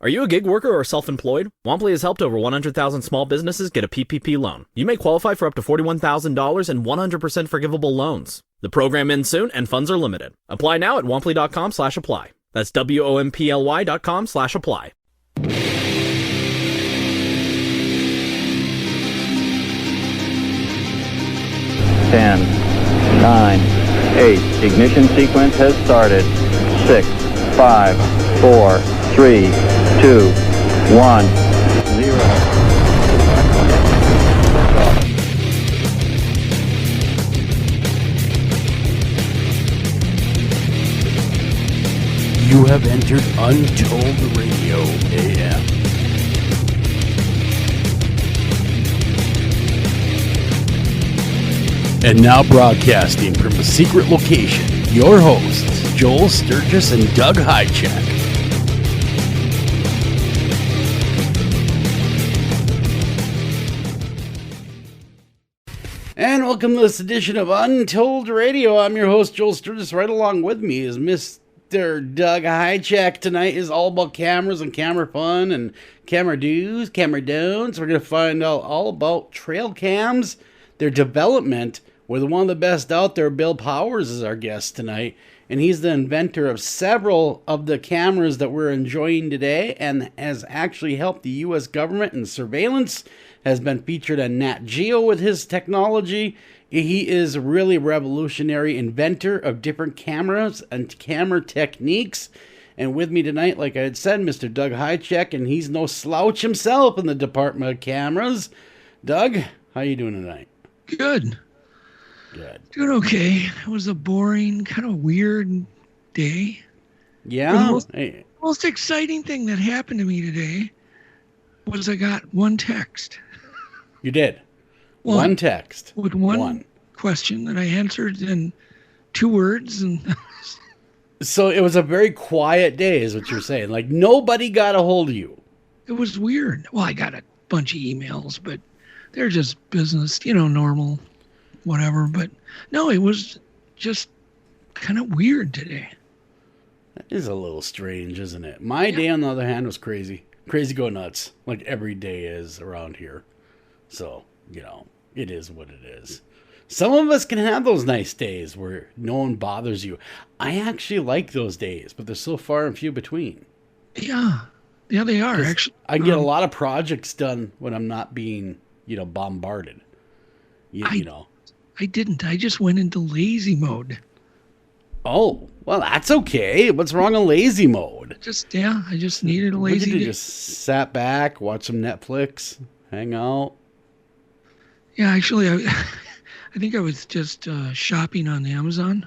Are you a gig worker or self-employed? Womply has helped over 100,000 small businesses get a PPP loan. You may qualify for up to $41,000 in 100% forgivable loans. The program ends soon and funds are limited. Apply now at womply.com/apply. That's WOMPLY.com/apply. 10, 9, 8. Ignition sequence has started. 6, 5, 4, 3, 2, 1, 0. You have entered Untold Radio AM. And now broadcasting from a secret location, your hosts, Joel Sturgis and Doug Hychak. And welcome to this edition of Untold Radio. I'm your host, Joel Sturgis. Right along with me is Mr. Doug Hychak. Tonight is all about cameras and camera fun and camera do's, camera don'ts. We're going to find out all about trail cams, their development, with one of the best out there. Bill Powers is our guest tonight, and he's the inventor of several of the cameras that we're enjoying today and has actually helped the U.S. government in surveillance, has been featured on NatGeo with his technology. He is really a revolutionary inventor of different cameras and camera techniques. And with me tonight, like I had said, Mr. Doug Hychak, and he's no slouch himself in the department of cameras. Doug, how you doing tonight? Good. Good. Doing okay. It was a boring, kind of weird day. Yeah. The most exciting thing that happened to me today was I got one text. You did? One text. With one question that I answered in 2 words. And so it was a very quiet day is what you're saying. Like nobody got a hold of you. It was weird. Well, I got a bunch of emails, but they're just business, normal. Whatever, but no, it was just kind of weird today. That is a little strange, isn't it? My day, on the other hand, was crazy. Crazy go nuts, like every day is around here. So, it is what it is. Some of us can have those nice days where no one bothers you. I actually like those days, but they're so far and few between. Yeah, they are, actually. I get a lot of projects done when I'm not being, bombarded. I didn't. I just went into lazy mode. Oh, well, that's okay. What's wrong with lazy mode? I just needed a lazy day. Just sat back, watched some Netflix, hang out. Yeah, actually, I think I was just shopping on Amazon.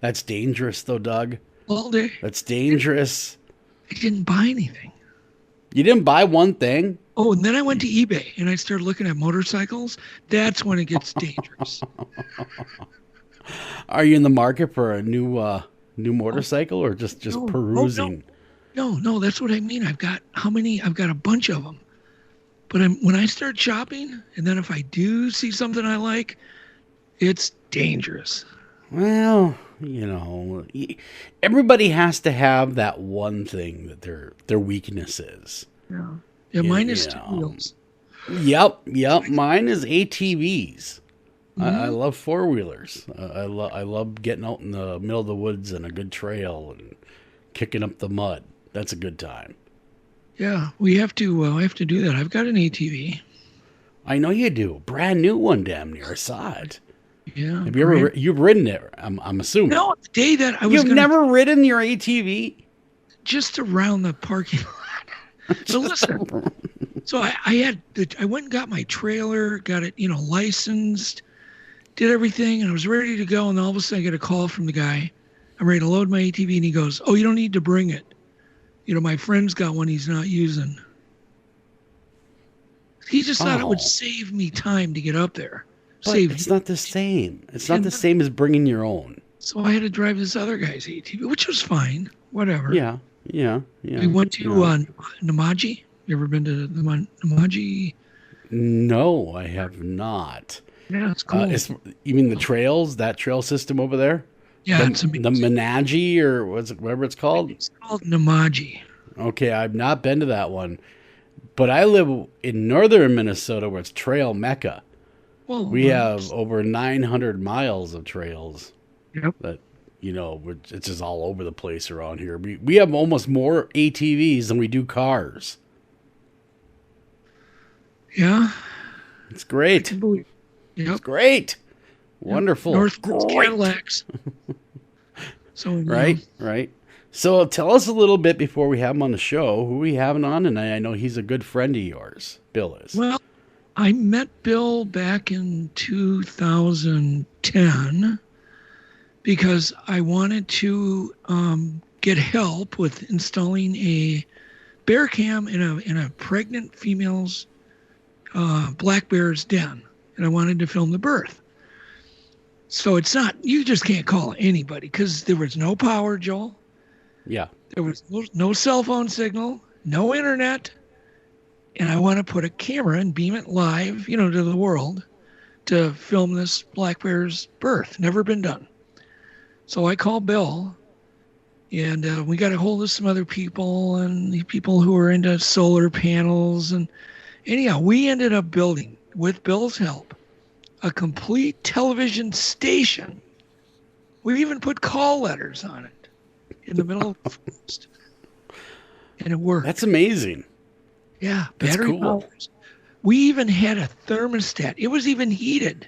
That's dangerous, though, Doug. All day. That's dangerous. I didn't buy anything. You didn't buy one thing? Oh, and then I went to eBay and I started looking at motorcycles. That's when it gets dangerous. Are you in the market for a new motorcycle or just perusing? No, that's what I mean. I've got a bunch of them. But when I start shopping, and then if I do see something I like, it's dangerous. Well, everybody has to have that one thing that their weakness is. Yeah. Yeah, mine is 2 wheels. Yep. Mine is ATVs. Mm-hmm. I love 4-wheelers. I love getting out in the middle of the woods and a good trail and kicking up the mud. That's a good time. Yeah, we have to do that. I've got an ATV. I know you do. Brand new one, damn near. I saw it. Yeah. Have you you've ridden it? I'm assuming. No, the day that I was. You've never ridden your ATV? Just around the parking lot. So listen, I went and got my trailer, got it, licensed, did everything, and I was ready to go. And all of a sudden I get a call from the guy. I'm ready to load my ATV, and he goes, "Oh, you don't need to bring it. My friend's got one he's not using." He just thought it would save me time to get up there. But it's not the same. It's not the same as bringing your own. So I had to drive this other guy's ATV, which was fine. Whatever. Yeah. We went to Namaji. You ever been to Namaji? No, I have not. Yeah, it's cool. You mean the trails, that trail system over there? Yeah, the Menage or whatever it's called? It's called Namaji. Okay, I've not been to that one. But I live in northern Minnesota where it's trail mecca. Well, We have over 900 miles of trails. Yep. That, it's just all over the place around here. We have almost more ATVs than we do cars. Yeah. It's great. Yep. It's great. Wonderful. North Great. Cadillacs. So Right. So tell us a little bit before we have him on the show. Who we having on tonight? I know he's a good friend of yours. Bill is. Well, I met Bill back in 2010 because I wanted to get help with installing a bear cam in a pregnant female's black bear's den, and I wanted to film the birth. So it's not, you just can't call anybody because there was no power, Joel. Yeah. There was no cell phone signal, no internet, and I want to put a camera and beam it live, to the world to film this black bear's birth. Never been done. So I called Bill, and we got a hold of some other people and the people who were into solar panels. And anyhow, we ended up building, with Bill's help, a complete television station. We even put call letters on it in the middle of the forest. And it worked. That's amazing. Yeah, That's battery cool. powers. We even had a thermostat. It was even heated.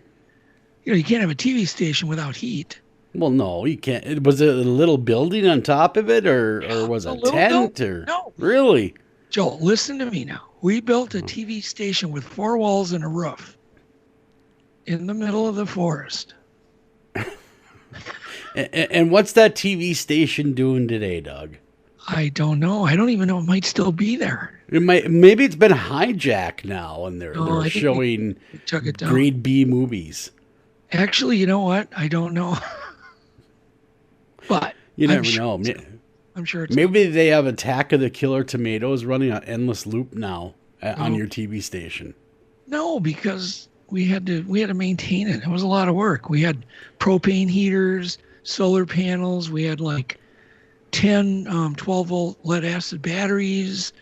You can't have a TV station without heat. Well, no, you can't. Was it a little building on top of it, or was it a tent? No. Really? Joel, listen to me now. We built a TV station with 4 walls and a roof in the middle of the forest. And what's that TV station doing today, Doug? I don't know. I don't even know. It might still be there. Maybe it's been hijacked now, and they're I think showing we took it down. grade B movies. Actually, you know what? I don't know. But You never know. I'm sure it's Maybe they have Attack of the Killer Tomatoes running on endless loop now on your TV station. No, because we had to maintain it. It was a lot of work. We had propane heaters, solar panels. We had like 10 12-volt lead acid batteries.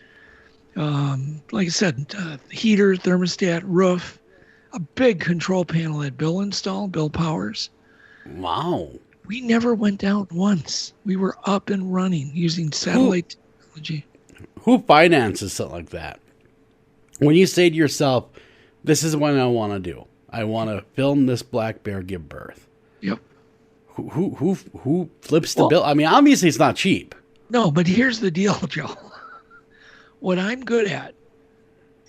Like I said, heater, thermostat, roof, a big control panel that Bill installed, Bill Powers. Wow. We never went down once. We were up and running using satellite technology. Who finances something like that? When you say to yourself, this is what I want to do. I want to film this black bear give birth. Yep. Who flips the bill? I mean, obviously it's not cheap. No, but here's the deal, Joe. What I'm good at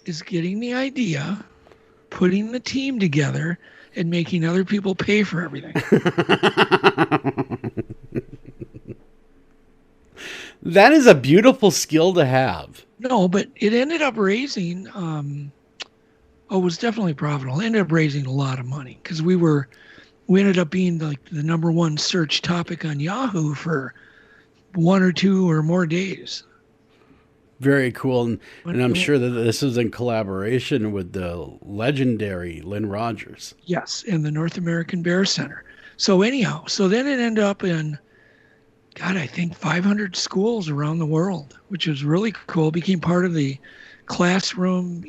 is getting the idea, putting the team together, and making other people pay for everything. That is a beautiful skill to have. No, but it ended up raising, it was definitely profitable. It ended up raising a lot of money because we ended up being like the number 1 search topic on Yahoo for 1 or 2 or more days. Very cool. And I'm sure that this is in collaboration with the legendary Lynn Rogers. Yes, in the North American Bear Center. So anyhow, then it ended up in, I think 500 schools around the world, which was really cool. It became part of the classroom,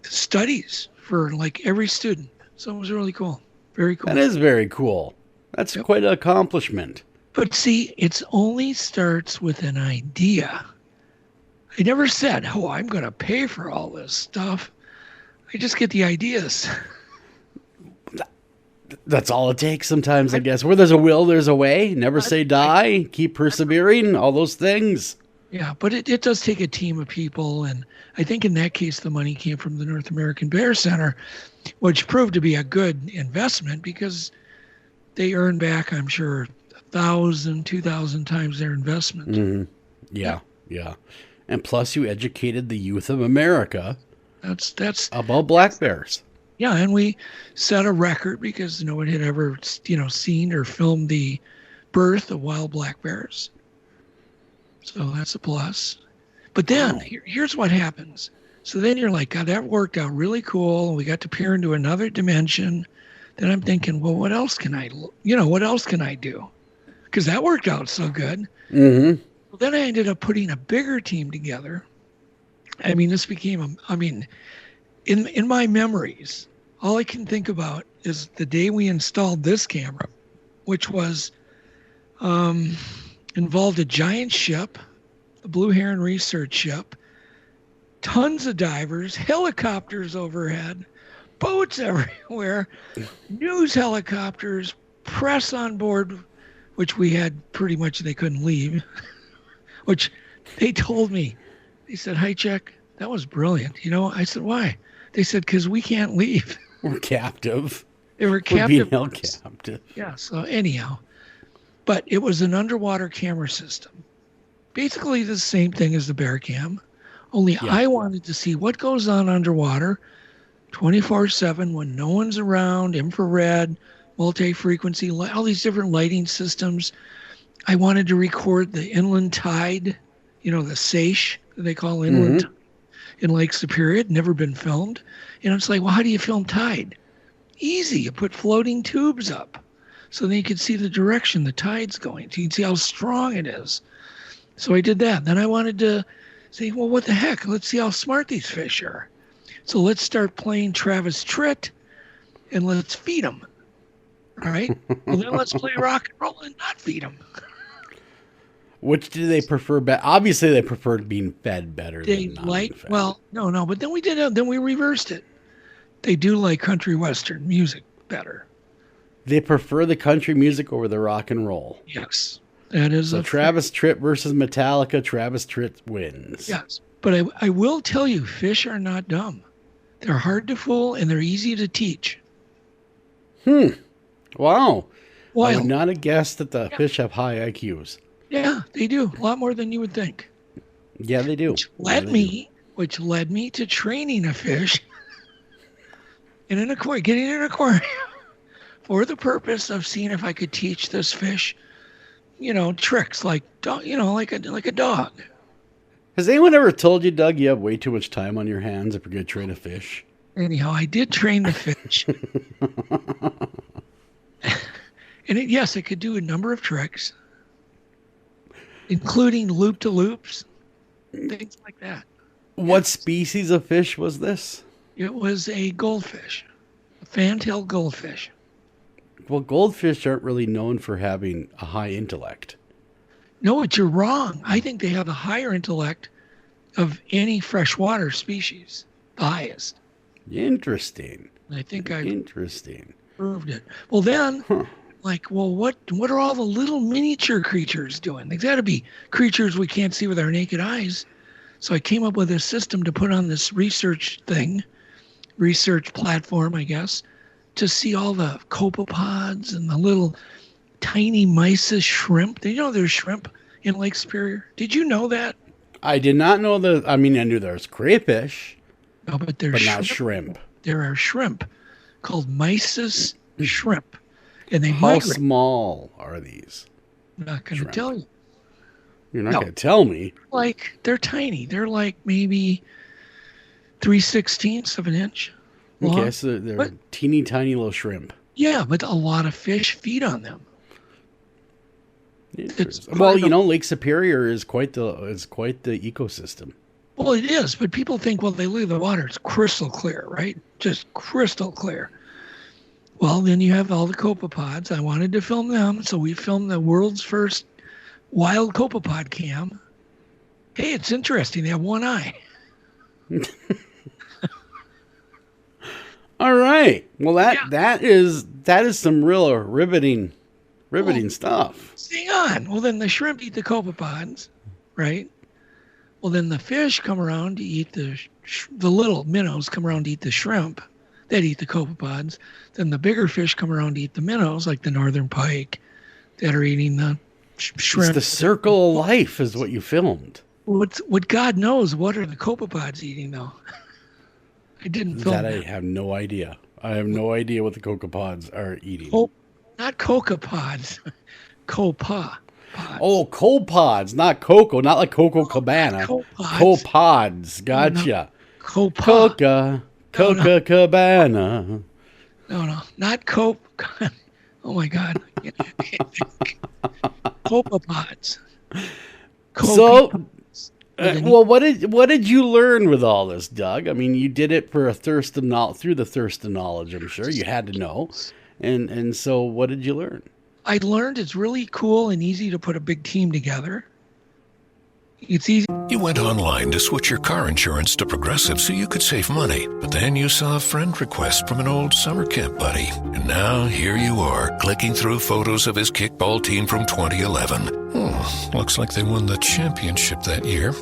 studies for like every student. So it was really cool. Very cool. That is very cool. That's quite an accomplishment. But see, it only starts with an idea. I never said, I'm going to pay for all this stuff. I just get the ideas. That's all it takes sometimes, I guess. Where there's a will, there's a way. Never say die. Keep persevering. All those things. Yeah, but it does take a team of people. And I think in that case, the money came from the North American Bear Center, which proved to be a good investment because they earn back, I'm sure, 1,000, 2,000 times their investment. Mm-hmm. Yeah. And plus you educated the youth of America that's about black bears. Yeah, and we set a record because no one had ever, seen or filmed the birth of wild black bears. So that's a plus. But then here's what happens. So then you're like, God, that worked out really cool. We got to peer into another dimension. Then I'm thinking, well, what else can I do? Because that worked out so good. Mm-hmm. Well, then I ended up putting a bigger team together. I mean, this became, in my memories, all I can think about is the day we installed this camera, which was involved a giant ship, the Blue Heron research ship, tons of divers, helicopters overhead, boats everywhere, news helicopters, press on board, which we had pretty much, they couldn't leave, which they told me. They said, "Hi, Chuck, that was brilliant." I said, "Why?" They said, "Because we can't leave." We're captive. They were We're captive. being held captive. Yeah, so anyhow. But it was an underwater camera system. Basically the same thing as the Bearcam, only I wanted to see what goes on underwater 24/7 when no one's around, infrared, multi-frequency, all these different lighting systems. I wanted to record the inland tide, the seiche that they call inland tide in Lake Superior. It had never been filmed. And it's like, well, how do you film tide? Easy. You put floating tubes up so then you can see the direction the tide's going. So you can see how strong it is. So I did that. Then I wanted to say, well, what the heck? Let's see how smart these fish are. So let's start playing Travis Tritt and let's feed them. All right. Well, then let's play rock and roll and not feed them. Which do they prefer? Obviously, they preferred being fed better than not being fed. Well, no. But then we did. Then we reversed it. They do like country western music better. They prefer the country music over the rock and roll. Yes, that is. So Travis Tritt versus Metallica. Travis Tritt wins. Yes, but I will tell you, fish are not dumb. They're hard to fool and they're easy to teach. Wow. Wild. I would not have guessed that the fish have high IQs. Yeah, they do. A lot more than you would think. Yeah, they do. Which led me to training a fish in an aquarium, getting an aquarium for the purpose of seeing if I could teach this fish, tricks like like a dog. Has anyone ever told you, Doug, you have way too much time on your hands if you're going to train a fish? Anyhow, I did train the fish. And it could do a number of tricks, including loop-to-loops, things like that. What species of fish was this? It was a goldfish, a fan-tailed goldfish. Well, goldfish aren't really known for having a high intellect. No, but you're wrong. I think they have a higher intellect of any freshwater species, the highest. Interesting. I think I proved it. Well, then, what are all the little miniature creatures doing? There's got to be creatures we can't see with our naked eyes. So I came up with a system to put on this research platform, I guess, to see all the copepods and the little tiny mysis shrimp. Did you know there's shrimp in Lake Superior? Did you know that? I did not know that. I mean, I knew there's crayfish. No, but there's not shrimp. There are shrimp called mysis shrimp. And they How migrate. small are these? I'm not going to tell you. You're not going to tell me. They're tiny. They're like maybe 3/16 of an inch long. Okay, so they're teeny tiny little shrimp. Yeah, but a lot of fish feed on them. Well, Lake Superior is quite the ecosystem. Well, it is, but people think, they leave the water. It's crystal clear, right? Just crystal clear. Well, then you have all the copepods. I wanted to film them, so we filmed the world's first wild copepod cam. Hey, it's interesting. They have one eye. All right. Well, that is some real riveting stuff. Hang on. Well, then the shrimp eat the copepods, right? Well, then the fish come around to eat the little minnows come around to eat the shrimp. That eat the copepods. Then the bigger fish come around to eat the minnows, like the northern pike, that are eating the shrimp. It's the circle of life is what you filmed. What God knows, what are the copepods eating, though? I didn't film that. I have no idea. I have no idea what the copepods are eating. Not copepods. Copa. Oh, copepods, not cocoa, not like Coco Cabana. Copepods. Gotcha. Copa. Coca Cabana. No, not cope. Oh my God. Copepods. So, well, what did you learn with all this, Doug? I mean, you did it for through the thirst of knowledge. I'm sure you had to know, and so what did you learn? I learned it's really cool and easy to put a big team together. It's easy. You went online to switch your car insurance to Progressive so you could save money. But then you saw a friend request from an old summer camp buddy. And now here you are, clicking through photos of his kickball team from 2011. Looks like they won the championship that year.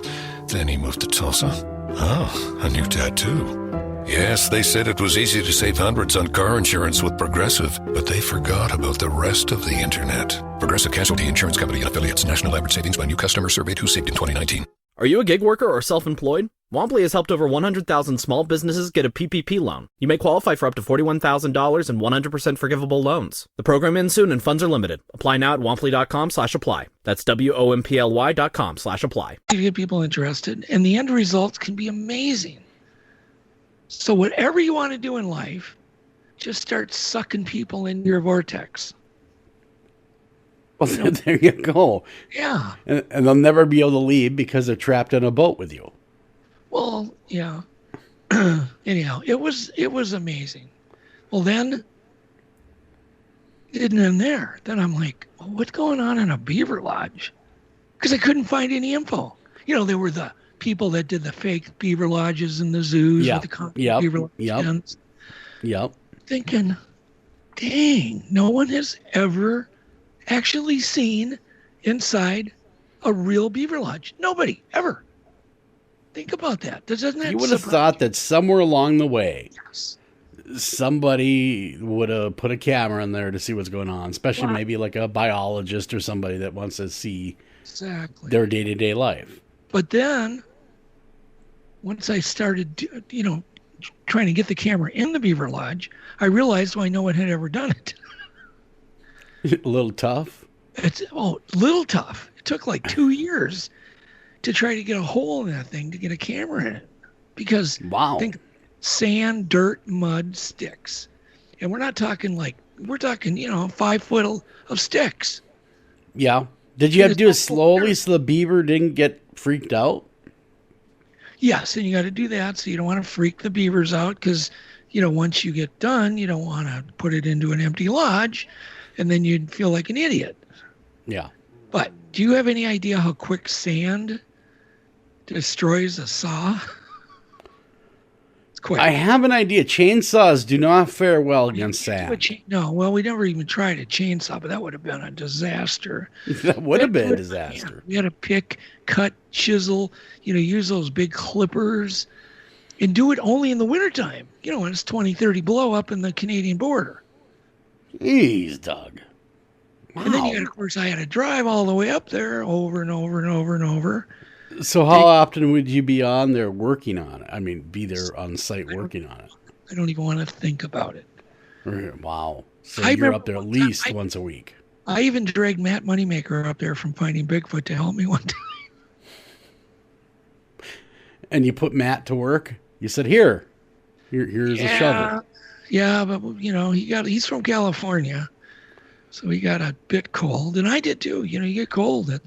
Then he moved to Tulsa. Oh, a new tattoo. Yes, they said it was easy to save hundreds on car insurance with Progressive, but they forgot about the rest of the internet. Progressive Casualty Insurance Company and Affiliates. National average savings by new customer surveyed who saved in 2019. Are you a gig worker or self-employed? Womply has helped over 100,000 small businesses get a PPP loan. You may qualify for up to $41,000 in 100% forgivable loans. The program ends soon and funds are limited. Apply now at womply.com/apply. That's WOMPLY.com/apply. To get people interested, and the end results can be amazing. So whatever you want to do in life, just start sucking people into your vortex. Well, there you go. Yeah. And they'll never be able to leave because they're trapped in a boat with you. Well, yeah. Anyhow, it was amazing. Well, then it didn't end there. Then I'm like, well, what's going on in a beaver lodge? Because I couldn't find any info. You know, there were the people that did the fake beaver lodges in the zoos with the concrete beaver lodges. Yep. Thinking, dang, no one has ever actually seen inside a real beaver lodge. Nobody, ever. Think about that. Doesn't that You would have thought that somewhere along the way, somebody would have put a camera in there to see what's going on, especially maybe like a biologist or somebody that wants to see their day-to-day life. But then, once I started, trying to get the camera in the beaver lodge, I realized why no one had ever done it. A little tough? Little tough. It took like 2 years to try to get a hole in that thing to get a camera in it. Because think sand, dirt, mud, sticks. And we're talking 5 foot of sticks. Yeah. Did you have to do it slowly so the beaver didn't get freaked out? Yes, and you got to do that so you don't want to freak the beavers out because, once you get done, you don't want to put it into an empty lodge and then you'd feel like an idiot. Yeah. But do you have any idea how quick sand destroys a saw? It's quick. I have an idea. Chainsaws do not fare well against sand. No, well, we never even tried a chainsaw, but that would have been a disaster. That would have been a disaster. We had to pick, cut, chisel, use those big clippers and do it only in the wintertime, when it's 20, 30 below up in the Canadian border. Jeez, Doug. Wow. And then of course, I had to drive all the way up there over and over and over and over. So how often would you be on there working on it? I mean, be there on site working on it? I don't even want to think about it. Wow. So you're up there at least once a week. I even dragged Matt Moneymaker up there from Finding Bigfoot to help me one time. And you put Matt to work? You said, here's a shovel. Yeah, but he's from California, so he got a bit cold, and I did too. You get cold at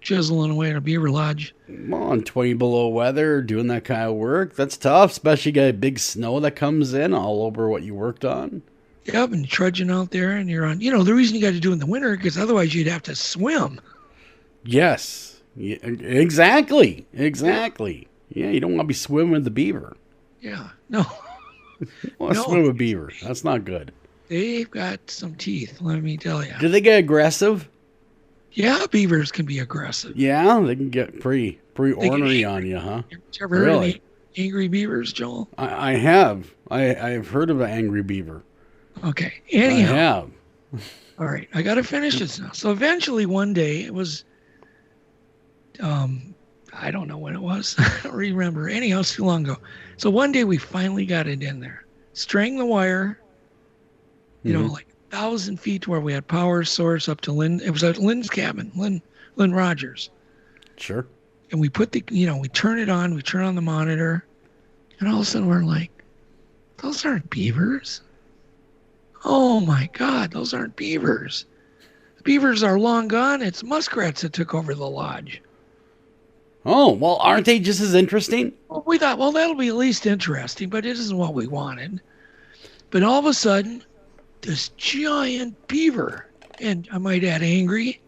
chiseling away at a beaver lodge. Come on, 20 below weather, doing that kind of work. That's tough, especially you got big snow that comes in all over what you worked on. Yep, and trudging out there, and you're on. The reason you got to do it in the winter because otherwise you'd have to swim. Yes, yeah, exactly. Yeah, you don't want to be swimming with the beaver. Yeah, no. Swim with beaver. That's not good. They've got some teeth, let me tell you. Do they get aggressive? Yeah, beavers can be aggressive. Yeah, they can get pretty ornery on you, huh? You ever heard of any angry beavers, Joel? I have. I've heard of an angry beaver. Okay. Anyhow. I have. All right. I got to finish this now. So eventually one day it was, I don't know when it was. I don't remember. Anyhow, it's too long ago. So one day we finally got it in there. String the wire, like 1,000 feet to where we had power source up to Lynn. It was at Lynn's cabin, Lynn Rogers. Sure. And we put we turn it on, we turn on the monitor, and all of a sudden we're like, those aren't beavers. Oh my God, those aren't beavers. The beavers are long gone. It's muskrats that took over the lodge. Oh, well, aren't they just as interesting? Well, we thought, well, that'll be at least interesting, but it isn't what we wanted. But all of a sudden, this giant beaver, and I might add angry,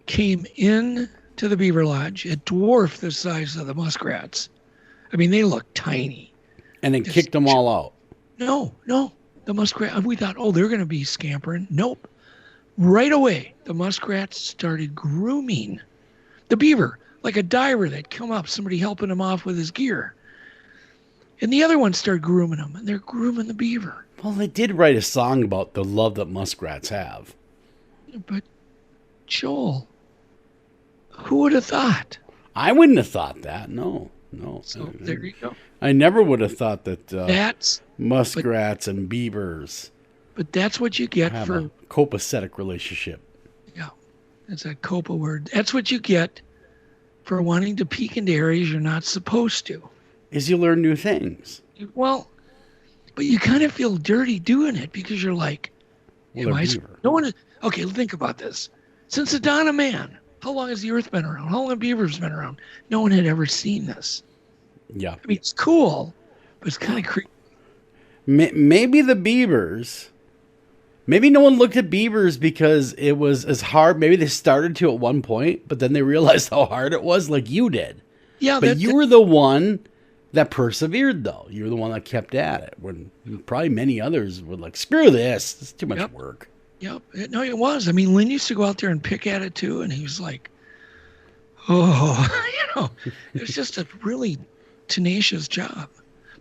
came in to the beaver lodge. It dwarfed the size of the muskrats. I mean, they looked tiny. And then kicked them all out. No. The muskrat, we thought, oh, they're going to be scampering. Nope. Right away, the muskrats started grooming the beaver, like a diver that come up, somebody helping him off with his gear. And the other ones started grooming him, and they're grooming the beaver. Well, they did write a song about the love that muskrats have. But, Joel, who would have thought? I wouldn't have thought that. No. So there you go. I never would have thought that That's muskrats and beavers But that's what you get have for a copacetic relationship. yeah. That's a copa word. That's what you get for wanting to peek into areas you're not supposed to. Is you learn new things. Well, but you kind of feel dirty doing it because you're like, Well, am they're I? beaver. No one. Okay, think about this. Since the dawn of man, how long has the Earth been around? How long have beavers been around? No one had ever seen this. Yeah. I mean, it's cool, but it's kind of creepy. Maybe the beavers. Maybe no one looked at beavers because it was as hard. Maybe they started to at one point, but then they realized how hard it was, like you did. Yeah, But you were the one that persevered, though. You were the one that kept at it. When probably many others were like, "Screw this! It's too much Yep. work." Yep. No, it was. I mean, Lynn used to go out there and pick at it too, and he was like, "Oh, it was just a really tenacious job."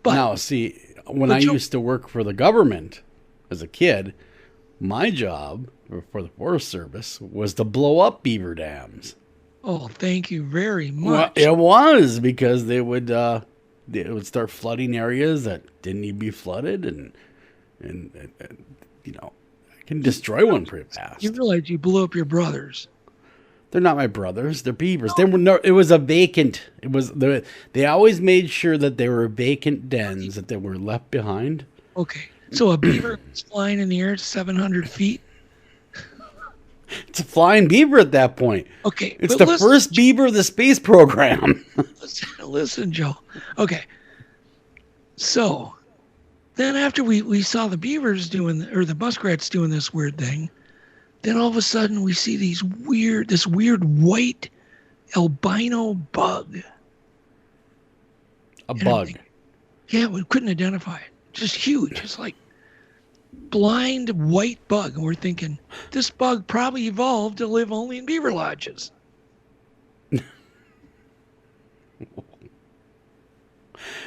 But Now, see, when I used to work for the government as a kid, my job for the Forest Service was to blow up beaver dams. oh, thank you very Well, much. it was because they would start flooding areas that didn't need to be flooded, and I can destroy one pretty fast. You realize you blew up your brothers. They're not my brothers; they're beavers. They were it was a vacant. It was they always made sure that they were vacant dens that they were left behind. Okay, so a beaver was flying in the air 700 feet. It's a flying beaver at that point. Okay, It's but the first beaver of the space program. Listen, Joe. Okay, so then after we saw the beavers or the muskrats doing this weird thing, then all of a sudden we see this weird white albino bug. A And I'm bug. thinking, yeah, we couldn't identify it. Just huge. It's like blind white bug. And we're thinking, this bug probably evolved to live only in beaver lodges.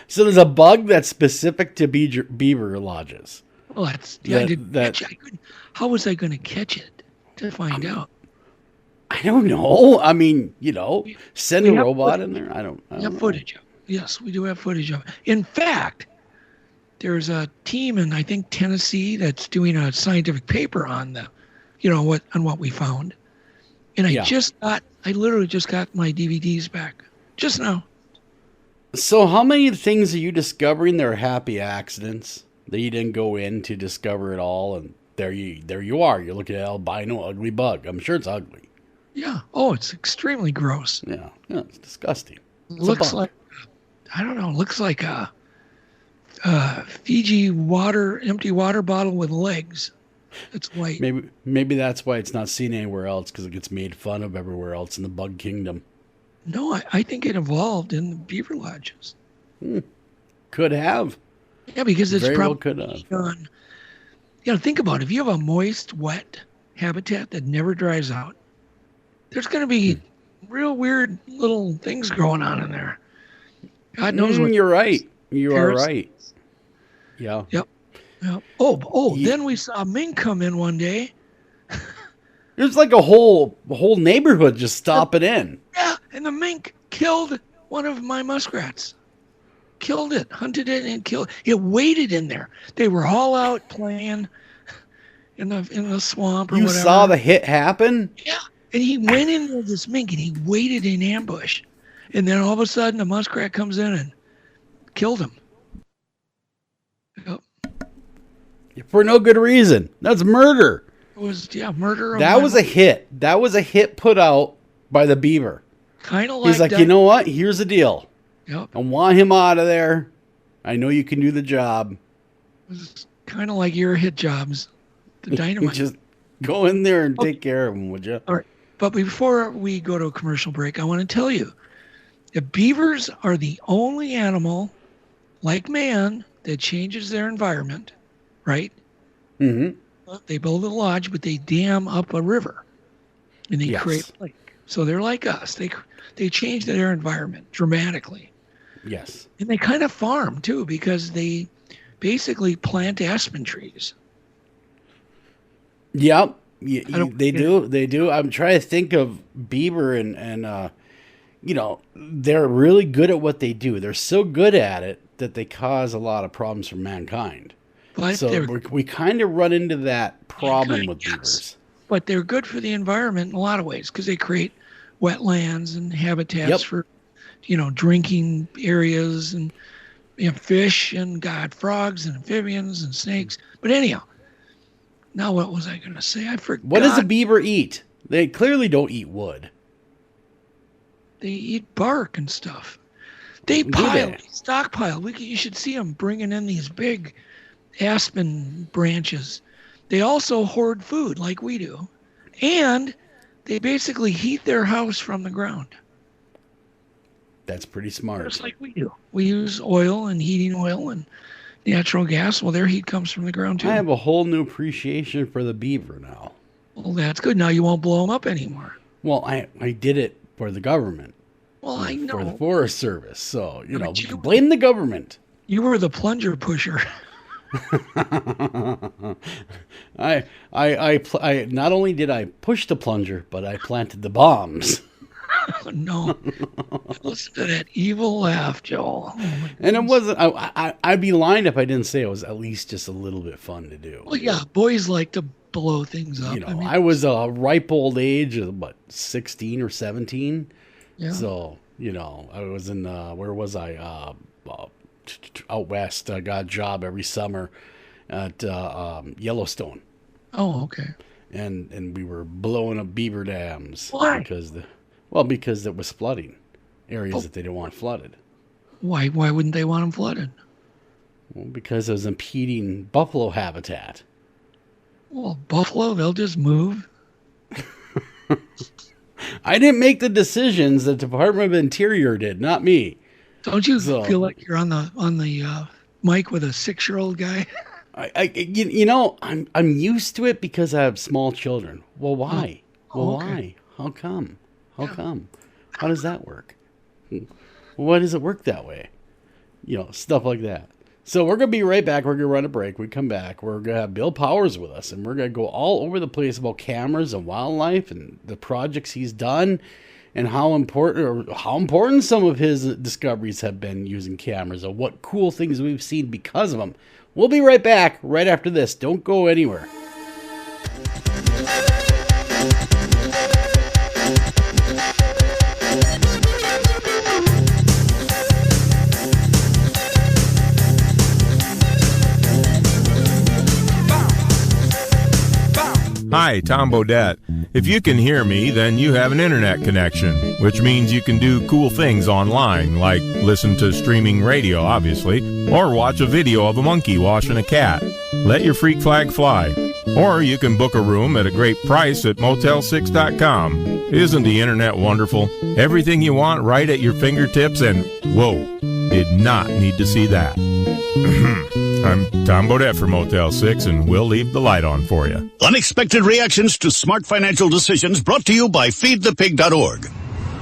So there's a bug that's specific to beaver lodges. Well, that's I didn't that- catch it. How was I going to catch it to find out? I don't know. I mean, send we a have robot footage. in there. I don't We have know. footage of it. Yes, we do have footage of it. In fact, there's a team in, I think, Tennessee that's doing a scientific paper on what we found. And I literally just got my DVDs back just now. So how many things are you discovering that are happy accidents that you didn't go in to discover it all, and there you are. You're looking at albino ugly bug. I'm sure it's ugly. Yeah. Oh, it's extremely gross. Yeah, it's disgusting. It's a Looks bug. like, I don't know, looks like a Fiji empty water bottle with legs. It's white. Maybe that's why it's not seen anywhere else, because it gets made fun of everywhere else in the bug kingdom. No, I think it evolved in the beaver lodges. Could have. Yeah, because it's Very well probably could have. on. Think about it. If you have a moist, wet habitat that never dries out, there's going to be real weird little things growing on in there. God knows what. You're right. You are Parasites. right. Yeah. Yep. Oh, then we saw mink come in one day. There's like a whole neighborhood just stopping in. Yeah, and the mink killed one of my muskrats. Killed it, hunted it, and killed it. It waited in there. They were all out playing in the swamp or You whatever. saw the hit happen? Yeah, and he went in with this mink and he waited in ambush, and then all of a sudden a muskrat comes in and killed him. Yep. For no good reason. That's murder. It was murder. That was a hit. That was a hit put out by the beaver. Kind of like He's like, that. you know what? Here's the deal. Yep. I want him out of there. I know you can do the job. It's kind of like your hit jobs, the dynamite. Just go in there and take care of him, would you? All right. But before we go to a commercial break, I want to tell you that beavers are the only animal, like man, that changes their environment, right? Mm-hmm. They build a lodge, but they dam up a river, and they create a lake. So they're like us. They change their environment dramatically. Yes. And they kind of farm, too, because they basically plant aspen trees. Yep. They do. I'm trying to think of beaver and they're really good at what they do. They're so good at it that they cause a lot of problems for mankind. But so we kind of run into that problem with beavers. But they're good for the environment in a lot of ways because they create wetlands and habitats for, drinking areas and fish and frogs and amphibians and snakes. But anyhow, now what was I going to say? I forgot. What does a beaver eat? They clearly don't eat wood. They eat bark and stuff. They stockpile. You should see them bringing in these big aspen branches. They also hoard food like we do. And they basically heat their house from the ground. That's pretty smart. Just like we do. We use oil and heating oil and natural gas. Well, their heat comes from the ground too. I have a whole new appreciation for the beaver now. Well, that's good. Now you won't blow them up anymore. Well, I did it for the government. Well, I know. For the Forest Service. So, blame the government. You were the plunger pusher. I not only did I push the plunger, but I planted the bombs. Oh, no. Listen to that evil laugh, Joel. Oh, and it wasn't, I'd be lying if I didn't say it was at least just a little bit fun to do. Well, yeah, boys like to blow things up. I was a ripe old age of, 16 or 17. Yeah. So, I was in, where was I? Out west. I got a job every summer at Yellowstone. Oh, okay. And we were blowing up beaver dams. Why? Because it was flooding areas that they didn't want flooded. Why wouldn't they want them flooded? Well, because it was impeding buffalo habitat. Well, buffalo, they'll just move. I didn't make the decisions. The Department of Interior did, not me. Don't you feel like you're on the mic with a 6-year-old guy? I'm used to it because I have small children. Well, why? Why? How come? How does that work? Why does it work that way? Stuff like that. So we're going to be right back. We're going to run a break. We come back. We're going to have Bill Powers with us, and we're going to go all over the place about cameras and wildlife and the projects he's done and how important some of his discoveries have been using cameras and what cool things we've seen because of them. We'll be right back right after this. Don't go anywhere. Hi, Tom Bodette. If you can hear me, then you have an internet connection, which means you can do cool things online, like listen to streaming radio, obviously, or watch a video of a monkey washing a cat. Let your freak flag fly. Or you can book a room at a great price at Motel6.com. Isn't the internet wonderful? Everything you want right at your fingertips, and whoa, did not need to see that. I'm Tom Bodette for Motel 6, and we'll leave the light on for you. Unexpected reactions to smart financial decisions brought to you by feedthepig.org.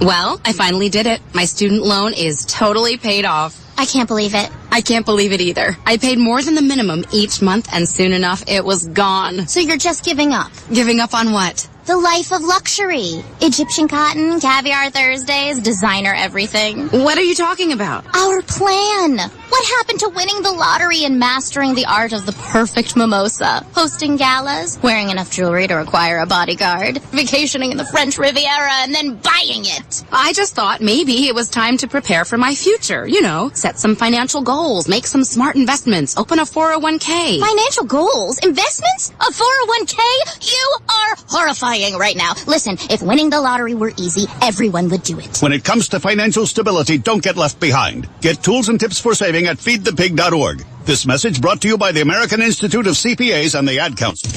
Well, I finally did it. My student loan is totally paid off. I can't believe it. I can't believe it either. I paid more than the minimum each month, and soon enough, it was gone. So you're just giving up? Giving up on what? The life of luxury. Egyptian cotton, caviar Thursdays, designer everything. What are you talking about? Our plan. What happened to winning the lottery and mastering the art of the perfect mimosa? Hosting galas, wearing enough jewelry to require a bodyguard, vacationing in the French Riviera, and then buying it. I just thought maybe it was time to prepare for my future. Set some financial goals, make some smart investments, open a 401k. Financial goals? Investments? A 401k? You are horrifying. crying right now. Listen, if winning the lottery were easy, everyone would do it. When it comes to financial stability, don't get left behind. Get tools and tips for saving at feedthepig.org. This message brought to you by the American Institute of CPAs and the Ad Council.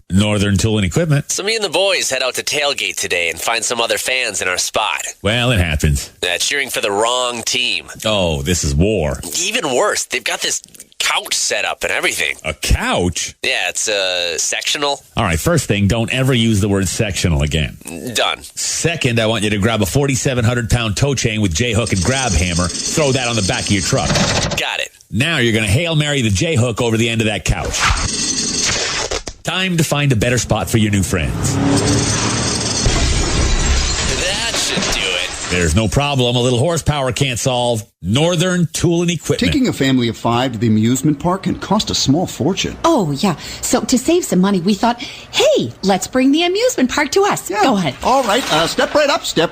Northern Tool and Equipment. So me and the boys head out to tailgate today and find some other fans in our spot. Well, it happens. Cheering for the wrong team. Oh, this is war. Even worse, they've got this couch set up and everything. A couch? Yeah, it's sectional. All right, first thing, don't ever use the word sectional again. Done. Second, I want you to grab a 4,700-pound tow chain with J-hook and grab hammer. Throw that on the back of your truck. Got it. Now you're going to Hail Mary the J-hook over the end of that couch. Time to find a better spot for your new friends. That should do it. There's no problem a little horsepower can't solve. Northern Tool and Equipment. Taking a family of 5 to the amusement park can cost a small fortune. Oh, yeah. So to save some money, we thought, hey, let's bring the amusement park to us. Yeah. Go ahead. All right. Step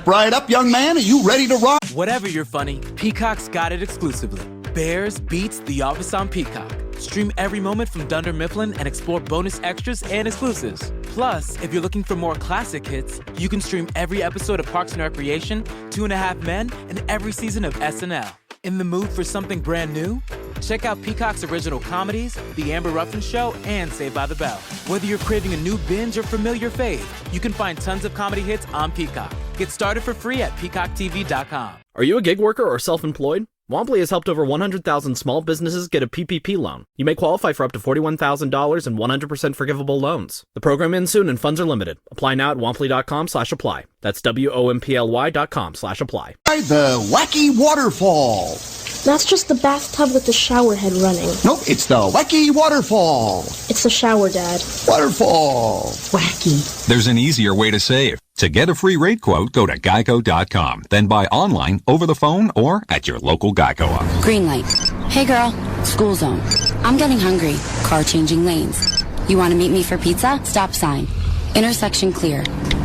right up, young man. Are you ready to rock? Whatever you're funny, Peacock's got it exclusively. Bears beats The Office on Peacock. Stream every moment from Dunder Mifflin and explore bonus extras and exclusives. Plus, if you're looking for more classic hits, you can stream every episode of Parks and Recreation, 2.5 Men, and every season of SNL. In the mood for something brand new? Check out Peacock's original comedies, The Amber Ruffin Show, and Saved by the Bell. Whether you're craving a new binge or familiar fave, you can find tons of comedy hits on Peacock. Get started for free at peacocktv.com. Are you a gig worker or self-employed? Womply has helped over 100,000 small businesses get a PPP loan. You may qualify for up to $41,000 in 100% forgivable loans. The program ends soon and funds are limited. Apply now at womply.com/apply. That's WOMPLY.com/apply. The wacky waterfall. That's just the bathtub with the shower head running. Nope, it's the wacky waterfall. It's the shower, Dad. Waterfall. Wacky. There's an easier way to save. To get a free rate quote, go to geico.com. Then buy online, over the phone, or at your local Geico office. Green light. Hey girl, school zone. I'm getting hungry. Car changing lanes. You want to meet me for pizza? Stop sign. Intersection clear.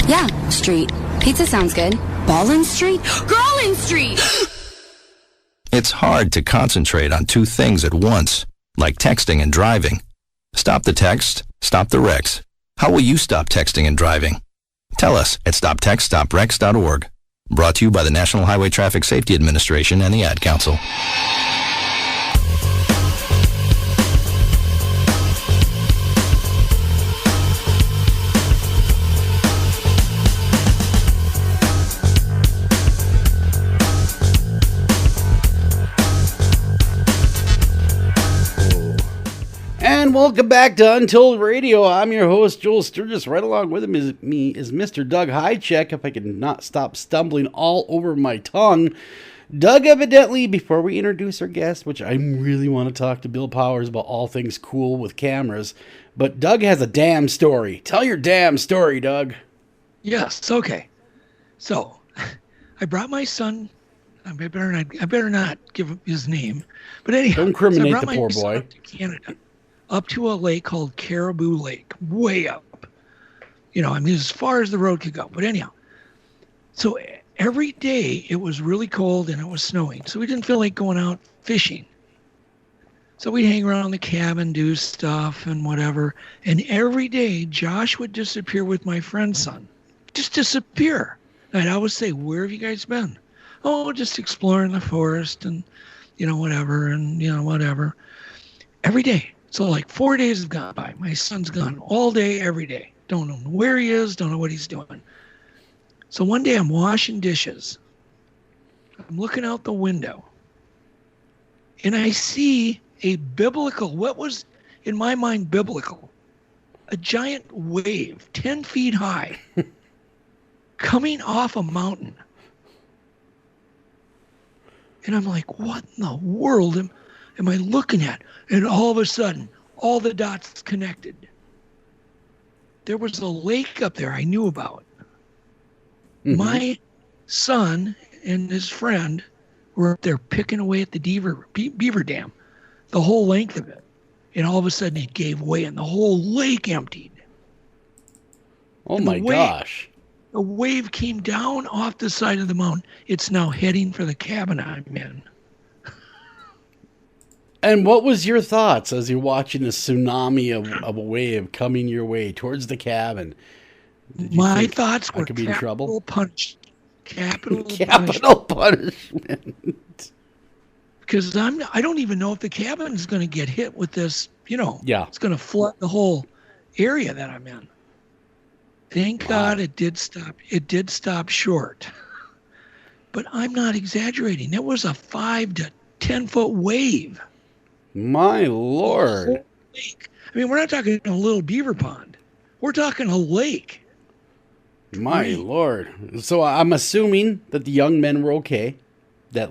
Yeah, street. Pizza sounds good. Ballin Street? Girlin Street! It's hard to concentrate on two things at once, like texting and driving. Stop the text, stop the wrecks. How will you stop texting and driving? Tell us at stoptextstoprex.org. Brought to you by the National Highway Traffic Safety Administration and the Ad Council. And welcome back to Untold Radio. I'm your host, Joel Sturgis. Right along with him is Mr. Doug Highcheck, if I can not stop stumbling all over my tongue. Doug, evidently, before we introduce our guest, which I really want to talk to Bill Powers about all things cool with cameras, but Doug has a damn story. Tell your damn story, Doug. Yes, okay. So, I brought my son. I better not give him his name. But anyhow, don't incriminate so the poor boy. Up to Canada, up to a lake called Caribou Lake, way up. You know, I mean, as far as the road could go. But anyhow, so every day it was really cold and it was snowing. So we didn't feel like going out fishing. So we'd hang around the cabin, do stuff and whatever. And every day Josh would disappear with my friend's son. Just disappear. And I'd always say, where have you guys been? Oh, just exploring the forest and, you know, whatever. And, you know, whatever. Every day. So like 4 days have gone by. My son's gone all day, every day. Don't know where he is. Don't know what he's doing. So one day I'm washing dishes. I'm looking out the window. And I see a biblical, what was in my mind biblical, a giant wave 10 feet high coming off a mountain. And I'm like, what in the world am I looking at? And all of a sudden, all the dots connected. There was a lake up there I knew about. Mm-hmm. My son and his friend were up there picking away at the beaver dam, the whole length of it. And all of a sudden it gave way and the whole lake emptied. Oh my gosh. A wave came down off the side of the mountain. It's now heading for the cabin I'm in. And what was your thoughts as you're watching a tsunami of a wave coming your way towards the cabin? My thoughts were I could be in trouble? Capital punishment. Because I don't even know if the cabin's going to get hit with this. Yeah. It's going to flood the whole area that I'm in. Thank God it did stop. It did stop short. But I'm not exaggerating. It was a 5 to 10 foot wave. My Lord. Lake. I mean, we're not talking a little beaver pond. We're talking a lake. My Lord. So I'm assuming that the young men were okay. That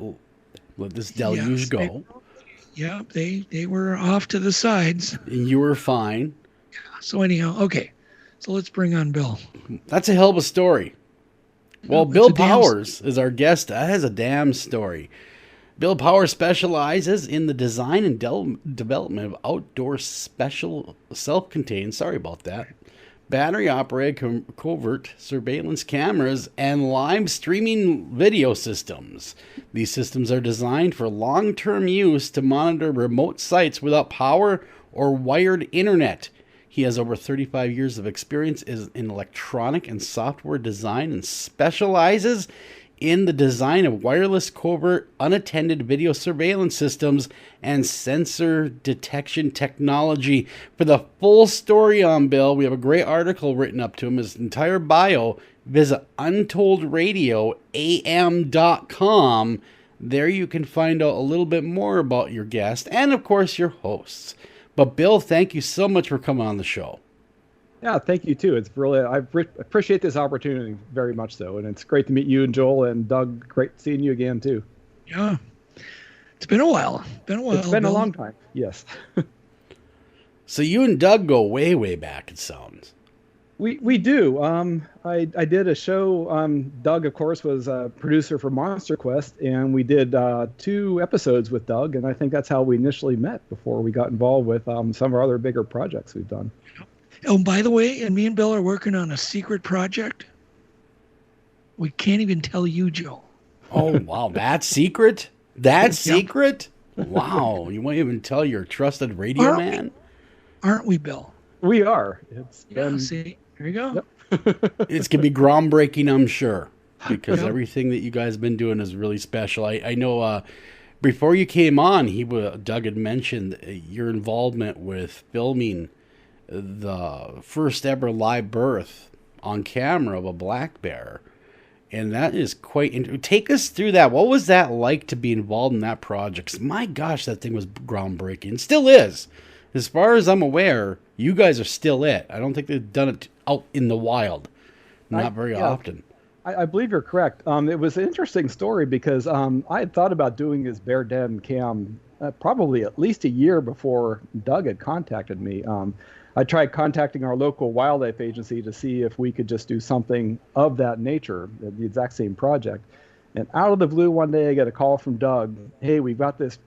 let this deluge go. They were off to the sides. And you were fine. Yeah, so anyhow, okay. So let's bring on Bill. That's a hell of a story. Well, Bill Powers is our guest. That has a damn story. Bill Powers specializes in the design and development of outdoor special self-contained, battery-operated covert surveillance cameras and live streaming video systems. These systems are designed for long-term use to monitor remote sites without power or wired internet. He has over 35 years of experience in electronic and software design and specializes in the design of wireless covert unattended video surveillance systems and sensor detection technology. For the full story on Bill, we have a great article written up to him, his entire bio. Visit untoldradio.am.com. There you can find out a little bit more about your guest and, of course, your hosts. But Bill, thank you so much for coming on the show. Yeah, thank you too. It's really, I appreciate this opportunity very much so. And it's great to meet you and Joel and Doug. Great seeing you again too. Yeah. It's been a while. It's been a long time. Yes. So you and Doug go way, way back, it sounds. We do. I did a show. Doug, of course, was a producer for Monster Quest, and we did 2 episodes with Doug, and I think that's how we initially met before we got involved with some of our other bigger projects we've done. Oh, by the way, and me and Bill are working on a secret project. We can't even tell you, Joe. Oh, wow. That's secret? That's secret? Wow. You won't even tell your trusted radio man? Aren't we, Bill? We are. See, here you go. Yep. It's going to be groundbreaking, I'm sure, because everything that you guys have been doing is really special. I know before you came on, Doug had mentioned your involvement with filming the first ever live birth on camera of a black bear. And that is quite take us through that. What was that like to be involved in that project? 'Cause my gosh, that thing was groundbreaking. It still is. As far as I'm aware, you guys are still it. I don't think they've done it out in the wild. Not very often. I believe you're correct. It was an interesting story because I had thought about doing this bear den cam probably at least a year before Doug had contacted me. I tried contacting our local wildlife agency to see if we could just do something of that nature, the exact same project. And out of the blue one day, I get a call from Doug. Hey, we've got this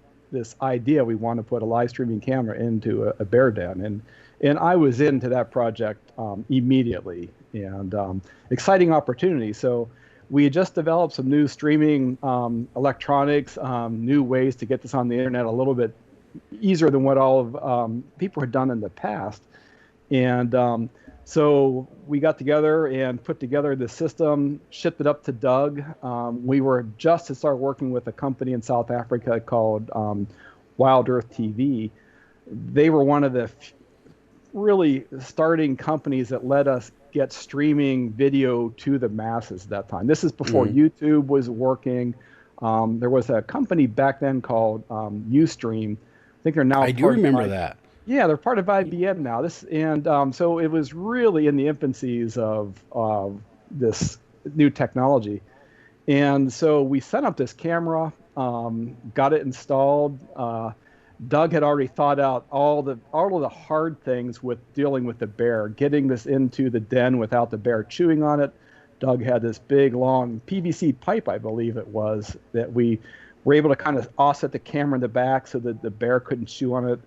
idea. We want to put a live streaming camera into a bear den. And I was into that project immediately. And exciting opportunity. So we had just developed some new streaming electronics, new ways to get this on the internet a little bit easier than what all of people had done in the past. And so we got together and put together the system, shipped it up to Doug. We were just to start working with a company in South Africa called Wild Earth TV. They were one of the really starting companies that let us get streaming video to the masses at that time. This is before YouTube was working. There was a company back then called Ustream. I think they're now. I do remember that. Yeah, they're part of IBM now. So it was really in the infancies of this new technology, and so we set up this camera, got it installed. Doug had already thought out all of the hard things with dealing with the bear, getting this into the den without the bear chewing on it. Doug had this big, long PVC pipe, I believe it was, that we were able to kind of offset the camera in the back so that the bear couldn't chew on it.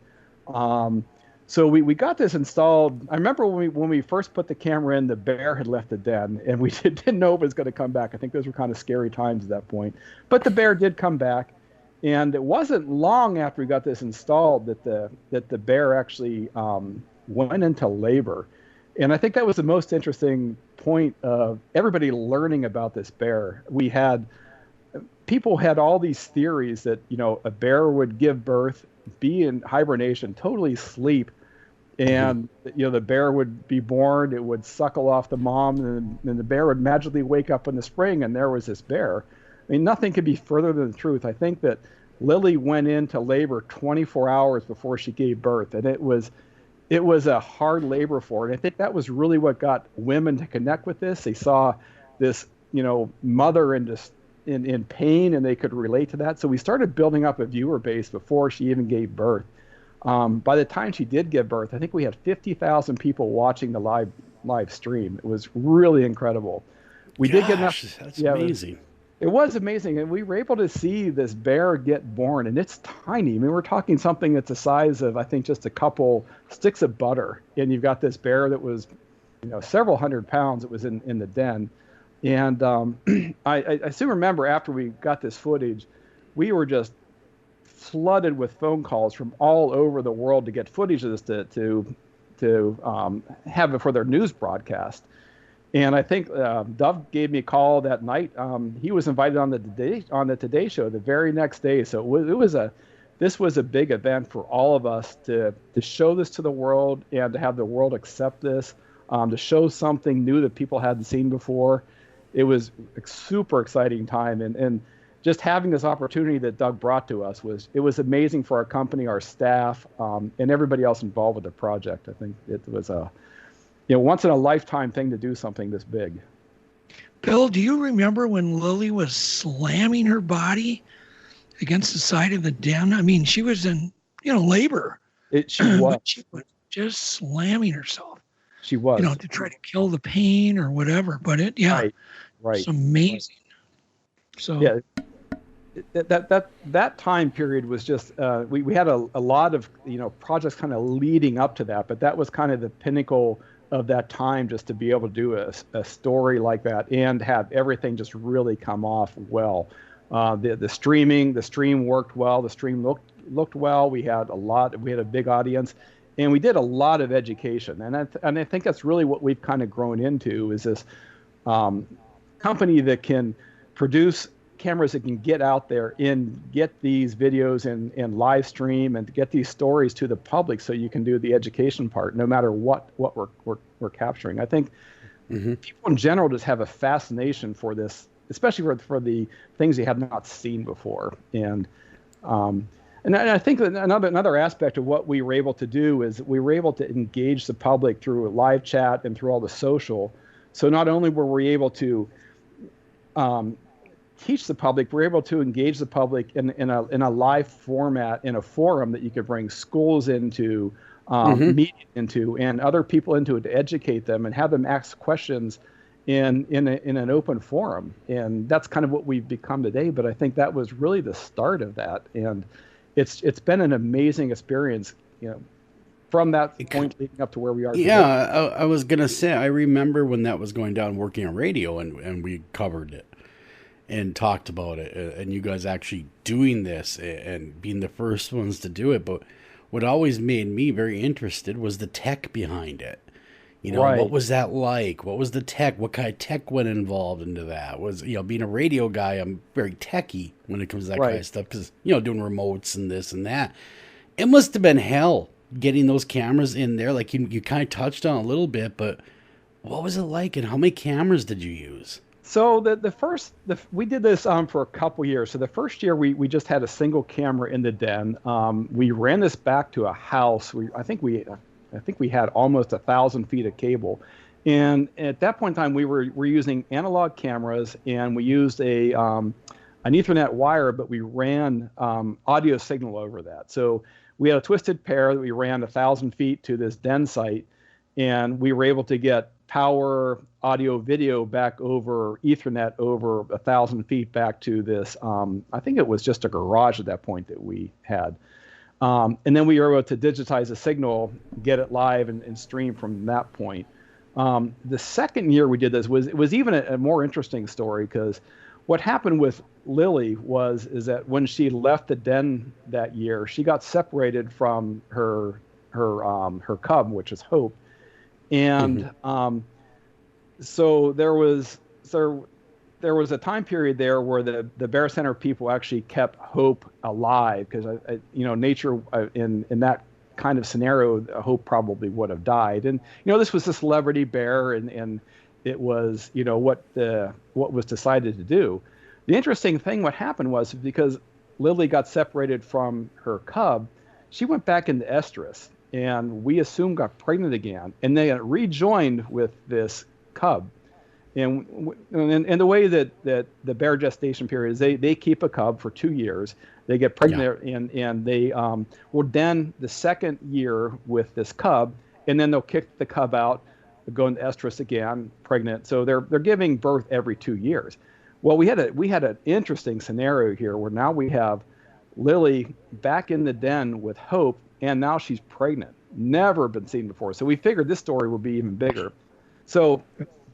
So we got this installed. I remember when we first put the camera in, the bear had left the den, and we didn't know if it was going to come back. I think those were kind of scary times at that point. But the bear did come back. And it wasn't long after we got this installed that the bear actually went into labor. And I think that was the most interesting point of everybody learning about this bear. People had all these theories that, a bear would give birth, be in hibernation, totally sleep, and the bear would be born, it would suckle off the mom, and the bear would magically wake up in the spring, and there was this bear. I mean, nothing could be further than the truth. I think that Lily went into labor 24 hours before she gave birth, and it was a hard labor for her. And I think that was really what got women to connect with this. They saw this, mother in pain, and they could relate to that. So we started building up a viewer base before she even gave birth. By the time she did give birth, I think we had 50,000 people watching the live stream. It was really incredible. We did get enough. That's amazing. It was amazing, and we were able to see this bear get born, and it's tiny. I mean, we're talking something that's the size of, I think, just a couple sticks of butter, and you've got this bear that was, several hundred pounds. It was in the den, and I still remember after we got this footage, we were just flooded with phone calls from all over the world to get footage of this to have it for their news broadcast. And I think Dove gave me a call that night. He was invited on the Today Show the very next day. So this was a big event for all of us to show this to the world and to have the world accept this, to show something new that people hadn't seen before. It was a super exciting time, and just having this opportunity that Doug brought to us was amazing for our company, our staff, and everybody else involved with the project. I think it was a once in a lifetime thing to do something this big. Bill, do you remember when Lily was slamming her body against the side of the den? I mean, she was in, labor. She was. She was just slamming herself. She was. To try to kill the pain or whatever. But right. It's amazing. So yeah, that time period was just we had a lot of projects kind of leading up to that, but that was kind of the pinnacle of that time, just to be able to do a story like that and have everything just really come off well. The stream worked well. The stream looked well. We had a big audience, and we did a lot of education. And I think that's really what we've kind of grown into, is this company that can produce cameras that can get out there and get these videos and live stream and get these stories to the public, so you can do the education part no matter what we're capturing. I think people in general just have a fascination for this, especially for the things they have not seen before. And I think that another aspect of what we were able to do is we were able to engage the public through live chat and through all the social. So not only were we able to teach the public, we're able to engage the public in a live format, in a forum that you could bring schools into, media into, and other people into it, to educate them and have them ask questions in an open forum. And that's kind of what we've become today. But I think that was really the start of that, and it's been an amazing experience, from that point leading up to where we are today. Yeah, I was gonna say, I remember when that was going down, working on radio, and we covered it and talked about it, and you guys actually doing this and being the first ones to do it. But what always made me very interested was the tech behind it. Right. What was that like? What was the tech? What kind of tech went involved into that? Was, being a radio guy, I'm very techie when it comes to that kind of stuff, because, doing remotes and this and that. It must have been hell getting those cameras in there. Like you kind of touched on a little bit, but what was it like, and how many cameras did you use? So we did this for a couple years. So the first year we just had a single camera in the den. We ran this back to a house. I think we had almost 1,000 feet of cable, and at that point in time we were using analog cameras, and we used an Ethernet wire, but we ran audio signal over that. So we had a twisted pair that we ran 1,000 feet to this den site, and we were able to get power, audio, video back over Ethernet over 1,000 feet back to this. I think it was just a garage at that point that we had. And then we were able to digitize the signal, get it live, and stream from that point. The second year we did this was even a more interesting story, because what happened with Lily is that when she left the den that year, she got separated from her cub, which is Hope. And so there was a time period there where the Bear Center people actually kept Hope alive, because nature in that kind of scenario, Hope probably would have died. And this was a celebrity bear, and it was what was decided to do. The interesting thing, what happened was, because Lily got separated from her cub, she went back into estrus, and we assumed got pregnant again, and they rejoined with this cub. And the way that the bear gestation period is, they keep a cub for 2 years. They get pregnant, and they will den the second year with this cub, and then they'll kick the cub out, go into estrus again, pregnant. So they're giving birth every 2 years. Well, we had an interesting scenario here where now we have Lily back in the den with Hope, and now she's pregnant. Never been seen before. So we figured this story would be even bigger. So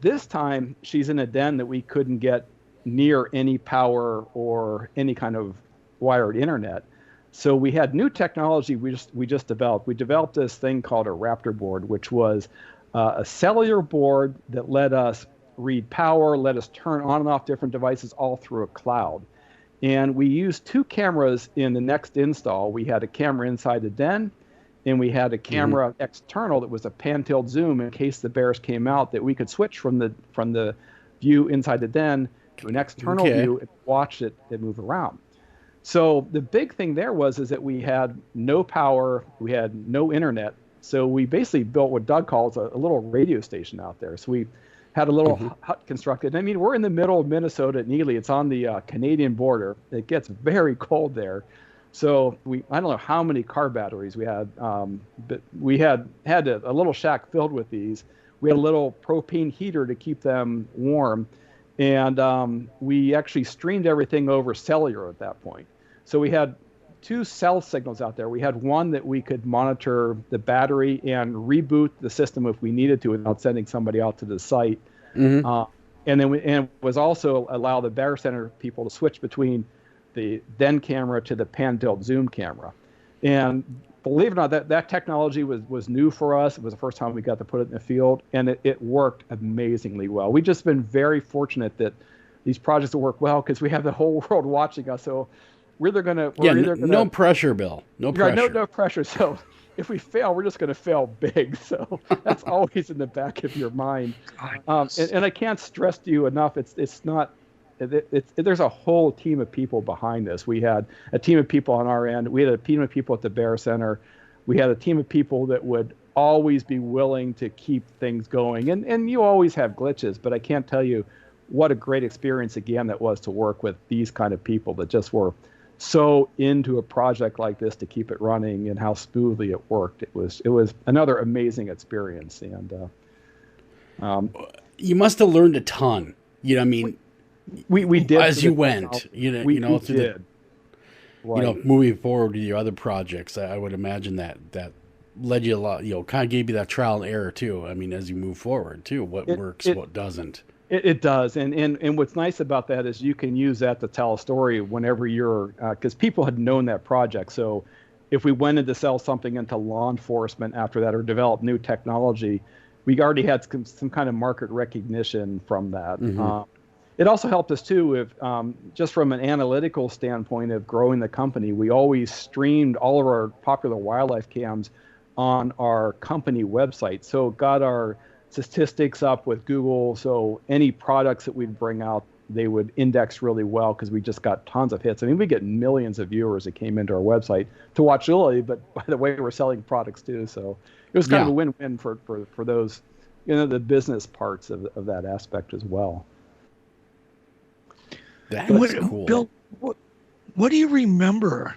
this time she's in a den that we couldn't get near any power or any kind of wired internet. So we had new technology we just developed. We developed this thing called a Raptor board, which was a cellular board that let us read power, let us turn on and off different devices all through a cloud. And we used 2 cameras in the next install. We had a camera inside the den, and we had a camera external that was a pan-tilt zoom in case the bears came out, that we could switch from the view inside the den to an external view and watch it move around. So the big thing there was that we had no power, we had no internet. So we basically built what Doug calls a little radio station out there. So we had a little hut constructed. I mean, we're in the middle of Minnesota at Neely. It's on the Canadian border. It gets very cold there. So I don't know how many car batteries we had, but we had a little shack filled with these. We had a little propane heater to keep them warm. And we actually streamed everything over cellular at that point. So we had 2 cell signals out there. We had one that we could monitor the battery and reboot the system if we needed to without sending somebody out to the site. And then was also allow the Bear Center people to switch between the den camera to the pan-tilt zoom camera. And believe it or not, that technology was new for us. It was the first time we got to put it in the field, and it worked amazingly well. We've just been very fortunate that these projects will work well because we have the whole world watching us. So we're either going to... no pressure, Bill. No pressure. No pressure. So if we fail, we're just going to fail big. So that's always in the back of your mind. And I can't stress to you enough, it's not... there's a whole team of people behind this. We had a team of people on our end. We had a team of people at the Bear Center. We had a team of people that would always be willing to keep things going. And you always have glitches, but I can't tell you what a great experience again that was to work with these kind of people that just were so into a project like this to keep it running, and how smoothly it worked. It was another amazing experience. And you must have learned a ton. You know, I mean, we did as you went. We did. Moving forward with your other projects, I would imagine that led you a lot. Kind of gave you that trial and error too. I mean, as you move forward too, what works, what doesn't. It does, and what's nice about that is you can use that to tell a story whenever you're, because people had known that project. So if we wanted to sell something into law enforcement after that or develop new technology, we already had some kind of market recognition from that. It also helped us too, if just from an analytical standpoint of growing the company, we always streamed all of our popular wildlife cams on our company website. So it got our statistics up with Google. So any products that we'd bring out, they would index really well because we just got tons of hits. I mean, we get millions of viewers that came into our website to watch Lily, but by the way, we're selling products too. So it was kind of a win-win for those, the business parts of that aspect as well. That was cool. Bill, what do you remember?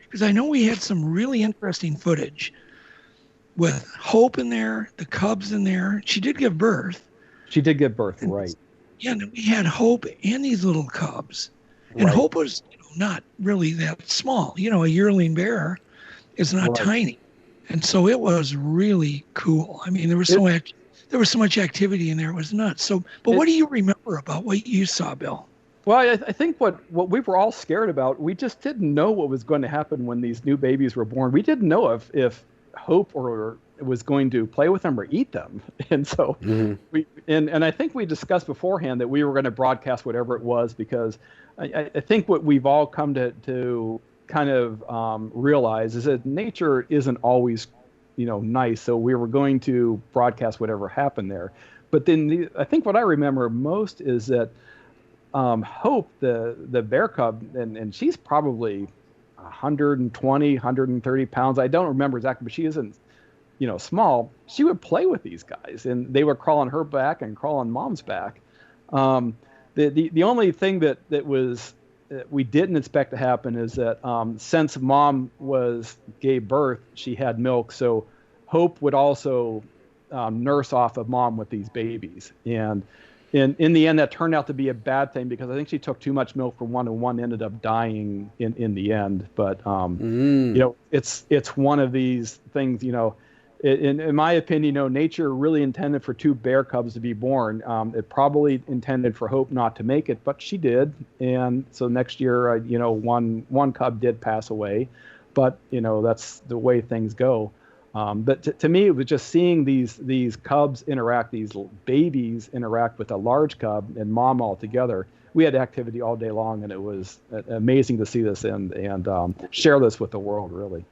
Because I know we had some really interesting footage with Hope in there, the cubs in there. She did give birth. She did give birth, right. Yeah, and we had Hope and these little cubs. And Hope was not really that small. A yearling bear is not tiny. And so it was really cool. I mean, there was so much activity in there. It was nuts. So, but what do you remember about what you saw, Bill? Well, I think what we were all scared about, we just didn't know what was going to happen when these new babies were born. We didn't know if Hope or was going to play with them or eat them. And so and I think we discussed beforehand that we were going to broadcast whatever it was, because I think what we've all come to kind of realize is that nature isn't always, nice. So we were going to broadcast whatever happened there. But then I think what I remember most is that Hope, the bear cub, and she's probably 120, 130 pounds. I don't remember exactly, but she isn't, small. She would play with these guys, and they would crawl on her back and crawl on Mom's back. The only thing that we didn't expect to happen is that since Mom gave birth, she had milk, so Hope would also nurse off of Mom with these babies. And in the end, that turned out to be a bad thing, because I think she took too much milk from one, and one ended up dying in the end. But it's one of these things. In my opinion, nature really intended for 2 bear cubs to be born. It probably intended for Hope not to make it, but she did. And so next year, one cub did pass away. But that's the way things go. But to me, it was just seeing these cubs interact, these babies interact with a large cub and Mom all together. We had activity all day long, and it was amazing to see this and share this with the world, really.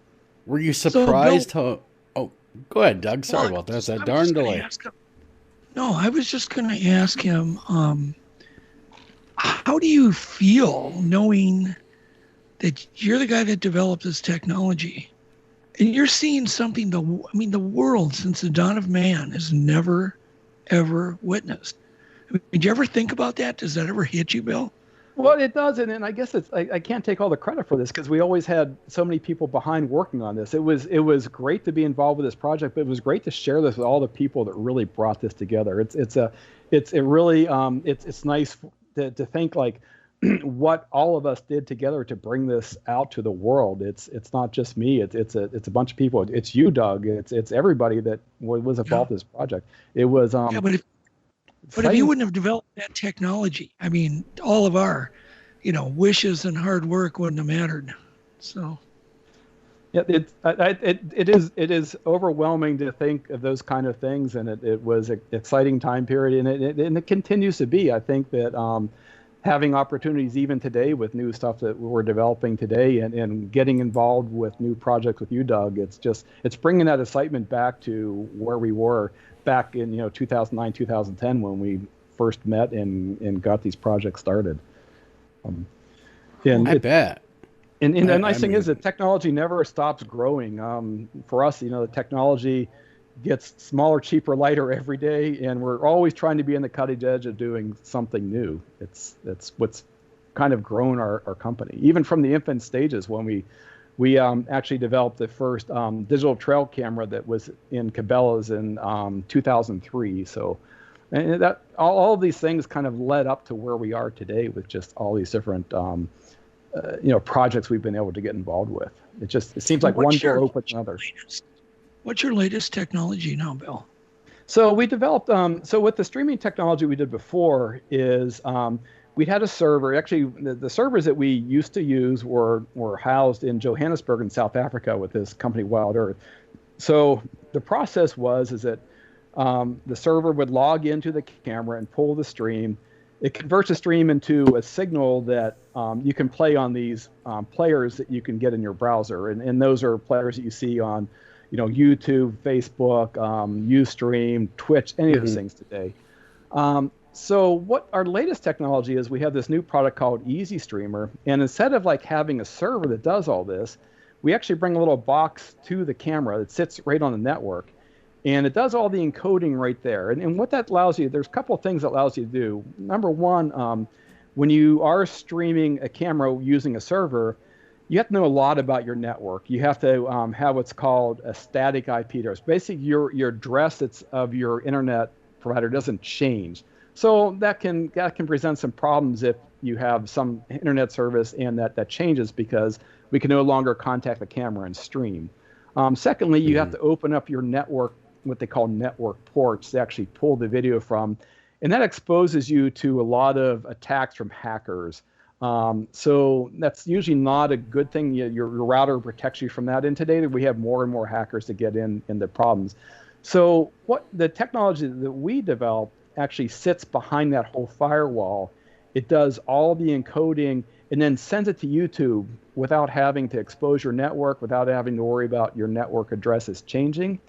Were you surprised how... Oh, go ahead, Doug. Sorry about that. That's that darn delay. No, I was just going to ask him, how do you feel knowing that you're the guy that developed this technology? And you're seeing something the world since the dawn of man has never, ever witnessed. Did you ever think about that? Does that ever hit you, Bill? Well, it does. And I guess I can't take all the credit for this, because we always had so many people behind working on this. It was great to be involved with this project, but it was great to share this with all the people that really brought this together. It's nice to think like, what all of us did together to bring this out to the world. It's not just me. It's a bunch of people. It's you, Doug. It's everybody that was involved in this project. It was but if you wouldn't have developed that technology, all of our wishes and hard work wouldn't have mattered. So yeah, it is overwhelming to think of those kind of things, and it was an exciting time period, and it continues to be. I think that having opportunities even today with new stuff that we're developing today, and getting involved with new projects with you, Doug, it's bringing that excitement back to where we were back in 2009, 2010, when we first met and got these projects started. I bet. And the nice thing is that technology never stops growing. For us, the technology gets smaller, cheaper, lighter every day, and we're always trying to be on the cutting edge of doing something new. That's what's kind of grown our company, even from the infant stages, when we actually developed the first digital trail camera that was in Cabela's in 2003. So, and that all of these things kind of led up to where we are today, with just all these different projects we've been able to get involved with. It seems like one door opens another. What's your latest technology now, Bill? So we developed, so with the streaming technology we did before is we had a server. Actually, the servers that we used to use were housed in Johannesburg in South Africa with this company, Wild Earth. So the process is that the server would log into the camera and pull the stream. It converts the stream into a signal that you can play on these players that you can get in your browser. And those are players that you see on YouTube, Facebook, Ustream, Twitch, any of those things today. So what our latest technology is, we have this new product called Easy Streamer. And instead of like having a server that does all this, we actually bring a little box to the camera that sits right on the network. And it does all the encoding right there. And what that allows you, there's a couple of things that allows you to do. Number one, when you are streaming a camera using a server, you have to know a lot about your network. You have to have what's called a static IP address. Basically, your address of your internet provider doesn't change. So that can present some problems if you have some internet service and that changes, because we can no longer contact the camera and stream. Secondly, you have to open up your network, what they call network ports, to actually pull the video from. And that exposes you to a lot of attacks from hackers. So that's usually not a good thing. Your router protects you from that. And today we have more and more hackers that get into problems. So what the technology that we developed actually sits behind that whole firewall. It does all the encoding and then sends it to YouTube without having to expose your network, without having to worry about your network addresses changing.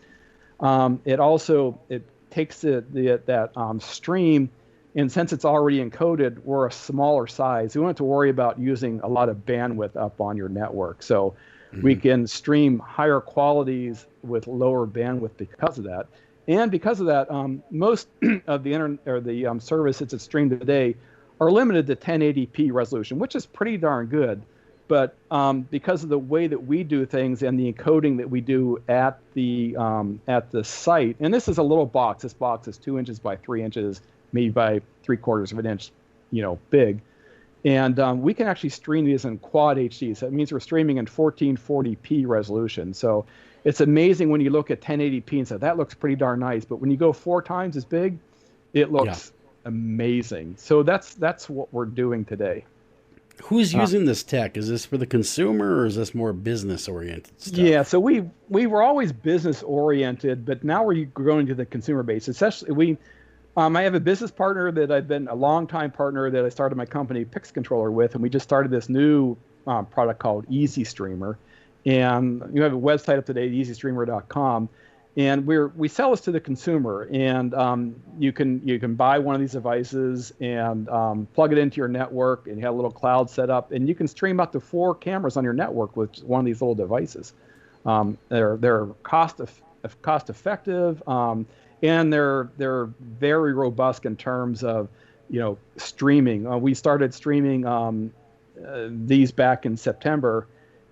It takes that stream, and since it's already encoded, we're a smaller size. We don't have to worry about using a lot of bandwidth up on your network. So we can stream higher qualities with lower bandwidth because of that. And because of that, most of the internet or the services that stream today are limited to 1080p resolution, which is pretty darn good. But because of the way that we do things and the encoding that we do at the site, and this is a little box. This box is 2 inches by 3 inches, maybe by 3/4 of an inch, big. And we can actually stream these in quad HD. So that means we're streaming in 1440p resolution. So it's amazing when you look at 1080p and say, that looks pretty darn nice. But when you go 4 times as big, it looks amazing. So that's what we're doing today. Who's using this tech? Is this for the consumer or is this more business-oriented stuff? Yeah, so we were always business-oriented, but now we're going to the consumer base. Essentially, I have a business partner that I've been a long-time partner that I started my company Pix Controller with, and we just started this new product called Easy Streamer. And you have a website up today, easystreamer.com, and we sell this to the consumer. And you can buy one of these devices and plug it into your network, and you have a little cloud set up, and you can stream up to 4 cameras on your network with one of these little devices. They're cost effective. And they're very robust in terms of, streaming. We started streaming these back in September,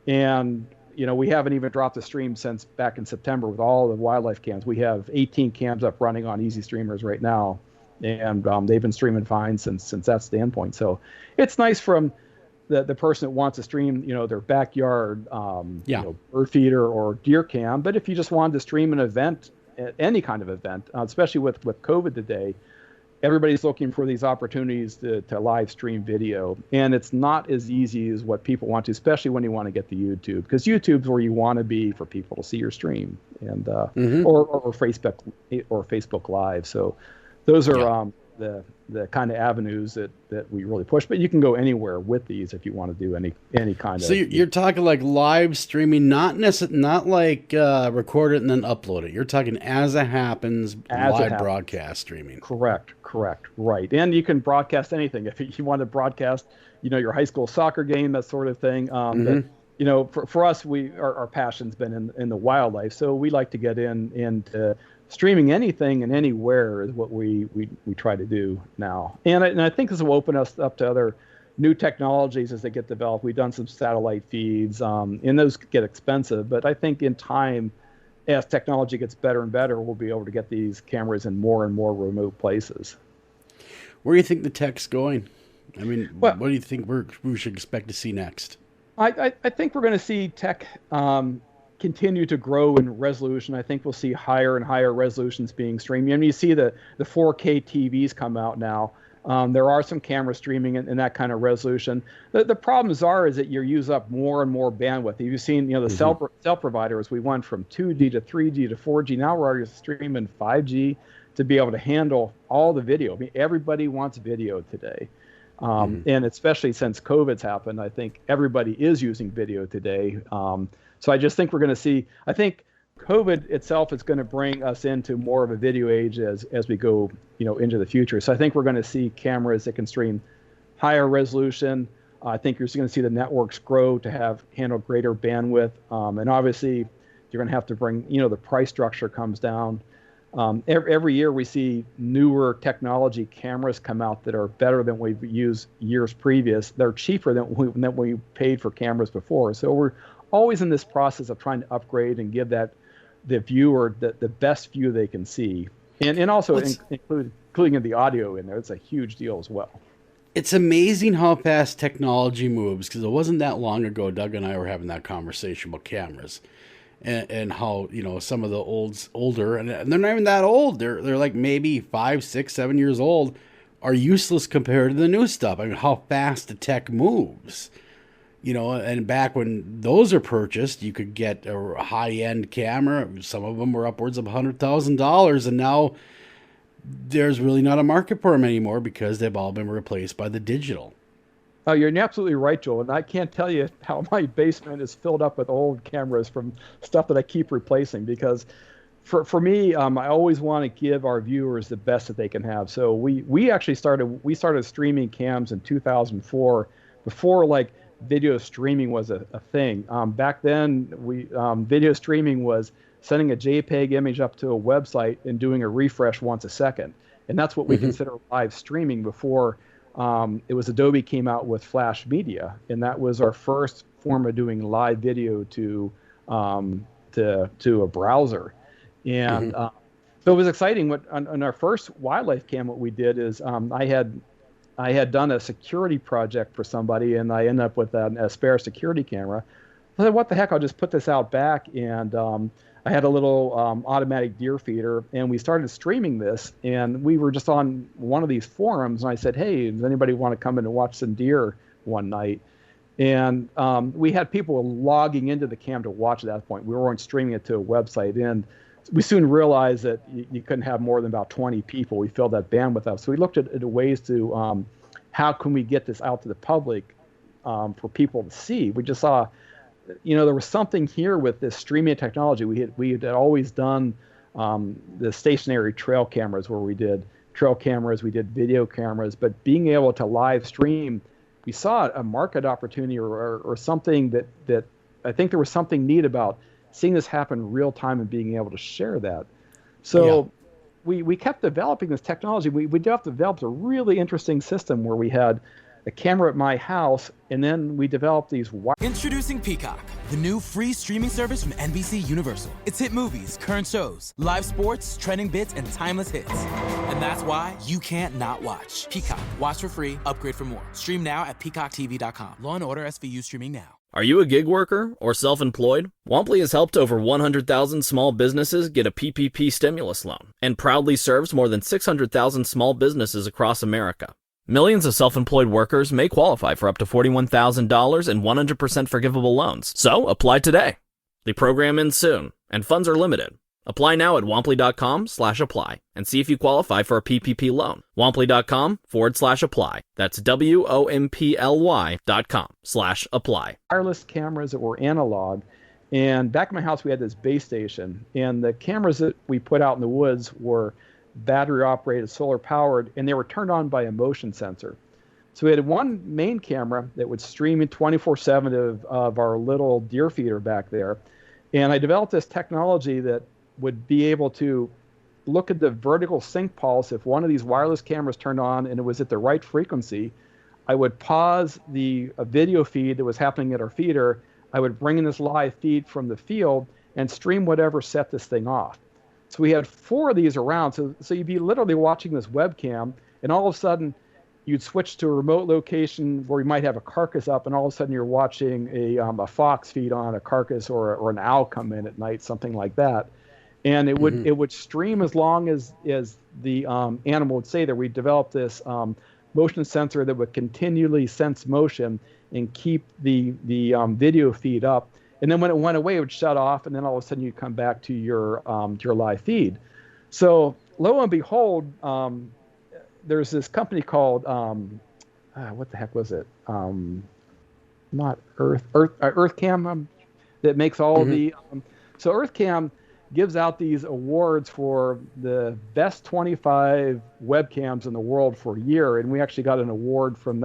and we haven't even dropped the stream since back in September with all the wildlife cams. We have 18 cams up running on Easy Streamers right now, and they've been streaming fine since that standpoint. So it's nice from the person that wants to stream, their backyard, bird feeder or deer cam. But if you just wanted to stream an event, any kind of event, especially with COVID today, everybody's looking for these opportunities to live stream video. And it's not as easy as what people want to, especially when you want to get to YouTube, because YouTube's where you want to be for people to see your stream, and or Facebook Live. So those are the kind of avenues that we really push. But you can go anywhere with these if you want to do any kind of. So you're talking like live streaming, not like record it and then upload it. You're talking as it happens, live broadcast streaming. Correct, right. And you can broadcast anything if you want to broadcast, your high school soccer game, that sort of thing. But for us, our passion's been in the wildlife, so we like to get into streaming anything and anywhere is what we try to do now. And I think this will open us up to other new technologies as they get developed. We've done some satellite feeds, and those get expensive. But I think in time, as technology gets better and better, we'll be able to get these cameras in more and more remote places. Where do you think the tech's going? I mean, what do you think we should expect to see next? I think we're going to see tech continue to grow in resolution. I think we'll see higher and higher resolutions being streamed. You see the 4K TVs come out now. There are some camera streaming in that kind of resolution. The problems is that you use up more and more bandwidth. You've seen, the cell providers, we went from 2G to 3G to 4G. Now we're already streaming 5G to be able to handle all the video. I mean, everybody wants video today. And especially since COVID's happened, I think everybody is using video today. So I just think we're going to see, I think COVID itself is going to bring us into more of a video age as we go, into the future. So I think we're going to see cameras that can stream higher resolution. I think you're going to see the networks grow to handle greater bandwidth. And obviously you're going to have to bring, the price structure comes down. Every year we see newer technology cameras come out that are better than we've used years previous. They're cheaper than we paid for cameras before. So we're always in this process of trying to upgrade and give the viewer the best view they can see, and also including the audio in there. It's a huge deal as well. It's amazing how fast technology moves, because it wasn't that long ago Doug and I were having that conversation about cameras and how some of the older, and they're not even that old, they're like maybe 5, 6, 7 years old, are useless compared to the new stuff. I mean, how fast the tech moves. You know, and back when those are purchased, you could get a high-end camera. Some of them were upwards of $100,000, and now there's really not a market for them anymore because they've all been replaced by the digital. Oh, you're absolutely right, Joel. And I can't tell you how my basement is filled up with old cameras from stuff that I keep replacing because for me, I always want to give our viewers the best that they can have. So we actually started streaming cams in 2004 before like video streaming was a thing. Back then, video streaming was sending a JPEG image up to a website and doing a refresh once a second. And that's what we consider live streaming before it was Adobe came out with Flash Media. And that was our first form of doing live video to a browser. And so it was exciting. On our first wildlife cam, what we did is I had done a security project for somebody, and I ended up with a spare security camera. I said, what the heck, I'll just put this out back. And I had a little automatic deer feeder, and we started streaming this. And we were just on one of these forums, and I said, hey, does anybody want to come in and watch some deer one night? And we had people logging into the cam to watch at that point. We weren't streaming it to a website. And we soon realized that you couldn't have more than about 20 people. We filled that bandwidth up. So we looked at ways to how can we get this out to the public for people to see. We just saw, there was something here with this streaming technology. We had always done the stationary trail cameras where we did trail cameras, we did video cameras, but being able to live stream, we saw a market opportunity or something that I think there was something neat about seeing this happen real time and being able to share that. So we kept developing this technology. We developed a really interesting system where we had a camera at my house, and then we developed these. Introducing Peacock, the new free streaming service from NBC Universal. It's hit movies, current shows, live sports, trending bits, and timeless hits. And that's why you can't not watch. Peacock. Watch for free, upgrade for more. Stream now at peacocktv.com. Law & Order SVU streaming now. Are you a gig worker or self-employed? Womply has helped over 100,000 small businesses get a PPP stimulus loan and proudly serves more than 600,000 small businesses across America. Millions of self-employed workers may qualify for up to $41,000 in 100% forgivable loans. So apply today. The program ends soon and funds are limited. Apply now at womply.com/apply and see if you qualify for a PPP loan. Womply.com/apply. That's WOMPLY.com/apply. Wireless cameras that were analog. And back in my house, we had this base station. And the cameras that we put out in the woods were battery operated, solar powered, and they were turned on by a motion sensor. So we had one main camera that would stream in 24/7 of our little deer feeder back there. And I developed this technology that would be able to look at the vertical sync pulse. If one of these wireless cameras turned on and it was at the right frequency, I would pause the video feed that was happening at our feeder. I would bring in this live feed from the field and stream whatever set this thing off. So we had 4 of these around. So you'd be literally watching this webcam, and all of a sudden you'd switch to a remote location where you might have a carcass up, and all of a sudden you're watching a fox feed on a carcass or an owl come in at night, something like that. And it would stream as long as the animal would say there. We developed this motion sensor that would continually sense motion and keep the video feed up. And then when it went away, it would shut off, and then all of a sudden you'd come back to your live feed. So lo and behold, there's this company called what the heck was it? Not EarthCam that makes all the. So EarthCam gives out these awards for the best 25 webcams in the world for a year, and we actually got an award from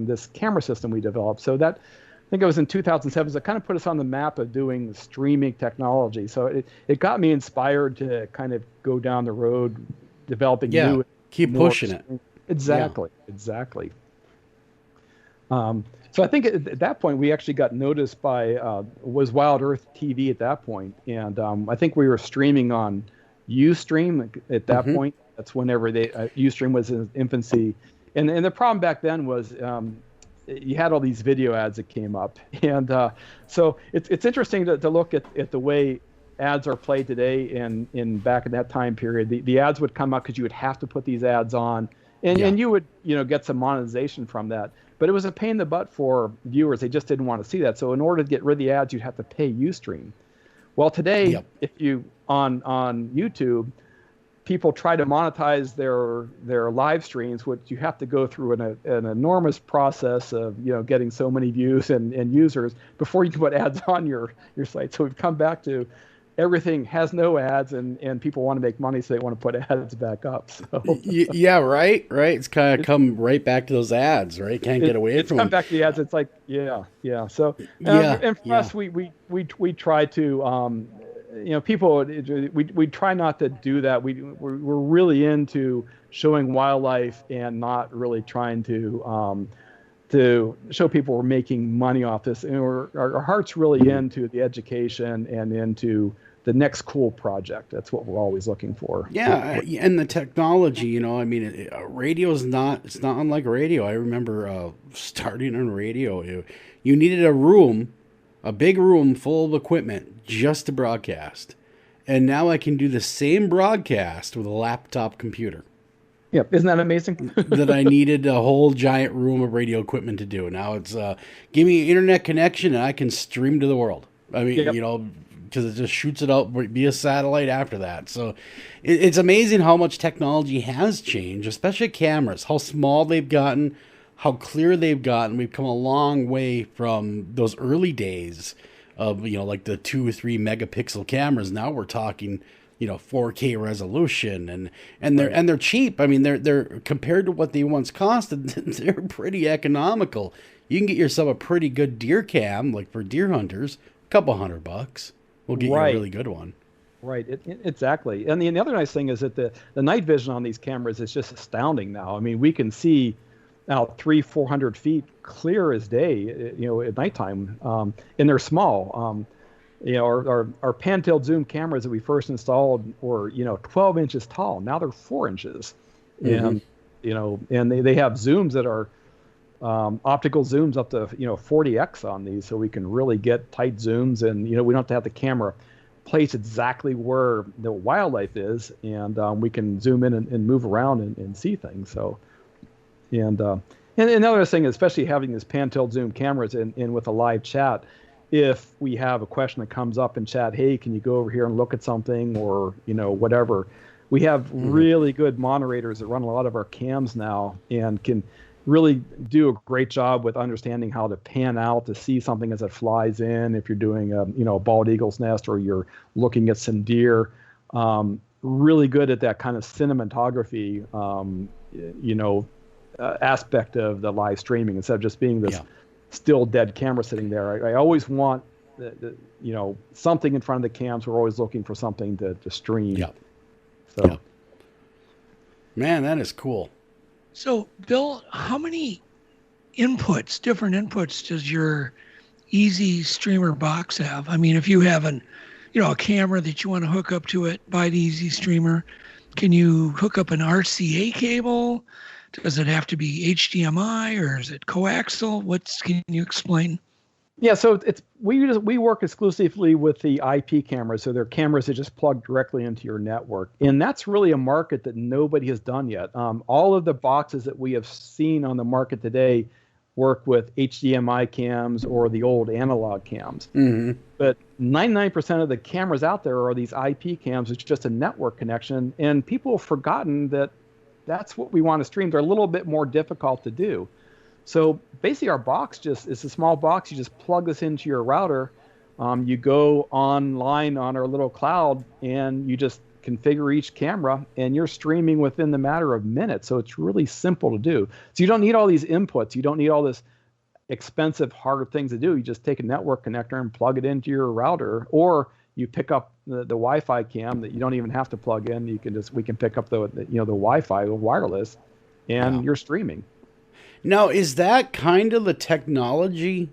this camera system we developed. So that, I think it was in 2007, so it kind of put us on the map of doing streaming technology. So it got me inspired to kind of go down the road developing new. Keep pushing it. Exactly. So I think at that point we actually got noticed by was Wild Earth TV at that point, and I think we were streaming on Ustream at that point. That's whenever Ustream was in infancy, and the problem back then was you had all these video ads that came up, and so it's interesting to look at the way ads are played today and in back in that time period. The ads would come up because you would have to put these ads on, and you would get some monetization from that. But it was a pain in the butt for viewers. They just didn't want to see that. So in order to get rid of the ads, you'd have to pay Ustream. Well, today, if you on YouTube, people try to monetize their live streams, which you have to go through an enormous process of getting so many views and users before you can put ads on your site. So we've come back to everything has no ads, and people want to make money, so they want to put ads back up. So yeah, right. It's kind of come right back to those ads, right? Can't get away from them. Come back to the ads. It's like So and for us, we try to people. We try not to do that. We're really into showing wildlife and not really trying to show people we're making money off this. And our heart's really into the education and into the next cool project. That's what we're always looking for. Yeah, and the technology, radio is it's not unlike radio. I remember starting on radio. You needed a big room full of equipment just to broadcast. And now I can do the same broadcast with a laptop computer. Yep, isn't that amazing? That I needed a whole giant room of radio equipment to do. Now it's give me an internet connection and I can stream to the world. I mean, because it just shoots it out via satellite after that. So it's amazing how much technology has changed, especially cameras, how small they've gotten, how clear they've gotten. We've come a long way from those early days of, like the 2 or 3 megapixel cameras. Now we're talking 4K resolution, and they're cheap. I mean, they're compared to what they once costed, they're pretty economical. You can get yourself a pretty good deer cam, like for deer hunters, a couple $100. We'll get you a really good one. Right, exactly. And the other nice thing is that the night vision on these cameras is just astounding now. I mean, we can see out 300-400 feet clear as day, at nighttime, and they're small. Our pan-tilt zoom cameras that we first installed were 12 inches tall. Now they're 4 inches, and and they have zooms that are optical zooms up to 40x on these, so we can really get tight zooms, and we don't have to have the camera place exactly where the wildlife is, and we can zoom in and move around and see things. So, and another thing, especially having this pan-tilt zoom cameras and with a live chat. If we have a question that comes up in chat, hey, can you go over here and look at something, or whatever, we have really good moderators that run a lot of our cams now and can really do a great job with understanding how to pan out to see something as it flies in. If you're doing a bald eagle's nest, or you're looking at some deer, really good at that kind of cinematography, aspect of the live streaming, instead of just being this still dead camera sitting there. I always want something in front of the cams. We're always looking for something to stream. So, man, that is cool. So, Bill, how many different inputs does your Easy Streamer box have? I mean, if you have a camera that you want to hook up to it by the Easy Streamer, can you hook up an RCA cable? Does it have to be HDMI, or is it coaxial? Can you explain? Yeah, so we work exclusively with the IP cameras, so they're cameras that just plug directly into your network, and that's really a market that nobody has done yet. All of the boxes that we have seen on the market today work with HDMI cams or the old analog cams. Mm-hmm. But 99% of the cameras out there are these IP cams. It's just a network connection, and people have forgotten that that's what we want to stream. They're a little bit more difficult to do. So basically our box it's a small box. You just plug this into your router. You go online on our little cloud, and you just configure each camera, and you're streaming within the matter of minutes. So it's really simple to do. So you don't need all these inputs. You don't need all this expensive, hard things to do. You just take a network connector and plug it into your router, or you pick up the Wi-Fi cam that you don't even have to plug in. We can pick up the Wi-Fi, the wireless, and you're streaming. Now, is that kind of the technology,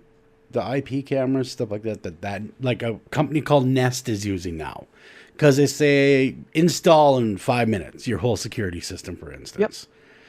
the IP cameras, stuff like that like a company called Nest is using now? Because they say install in 5 minutes your whole security system, for instance.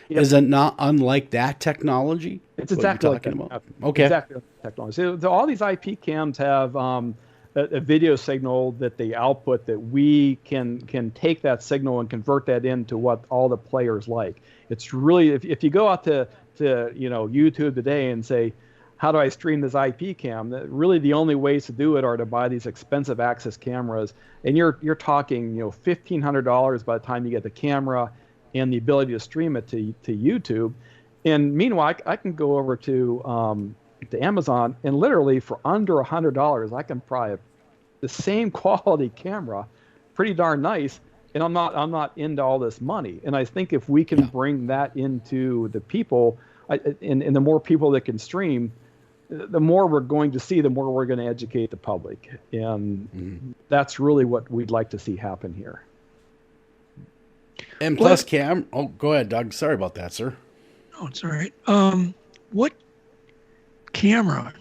Yep. Is it not unlike that technology? It's exactly like that. About? Okay. Exactly like technology. So all these IP cams have a video signal that they output, that we can take that signal and convert that into what all the players like. It's really, if you go out to YouTube today and say, how do I stream this IP cam? Really, the only ways to do it are to buy these expensive access cameras, and you're talking $1,500 by the time you get the camera and the ability to stream it to YouTube. And meanwhile, I can go over to Amazon, and literally for under $100, I can buy the same quality camera, pretty darn nice. And I'm not into all this money. And I think if we can bring that into the people, and the more people that can stream, the more we're going to see, the more we're going to educate the public. And that's really what we'd like to see happen here. And plus oh, go ahead, Doug. Sorry about that, sir. No, it's all right. What camera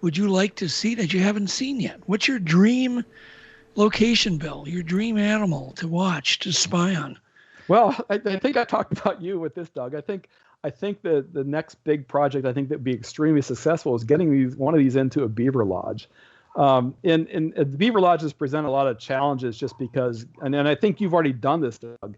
would you like to see that you haven't seen yet? What's your dream location, Bill? Your dream animal to watch, to spy on? Well, I think I talked about you with this, Doug. I think the next big project I think that would be extremely successful is getting one of these into a beaver lodge. And the beaver lodges present a lot of challenges just because, and I think you've already done this, Doug.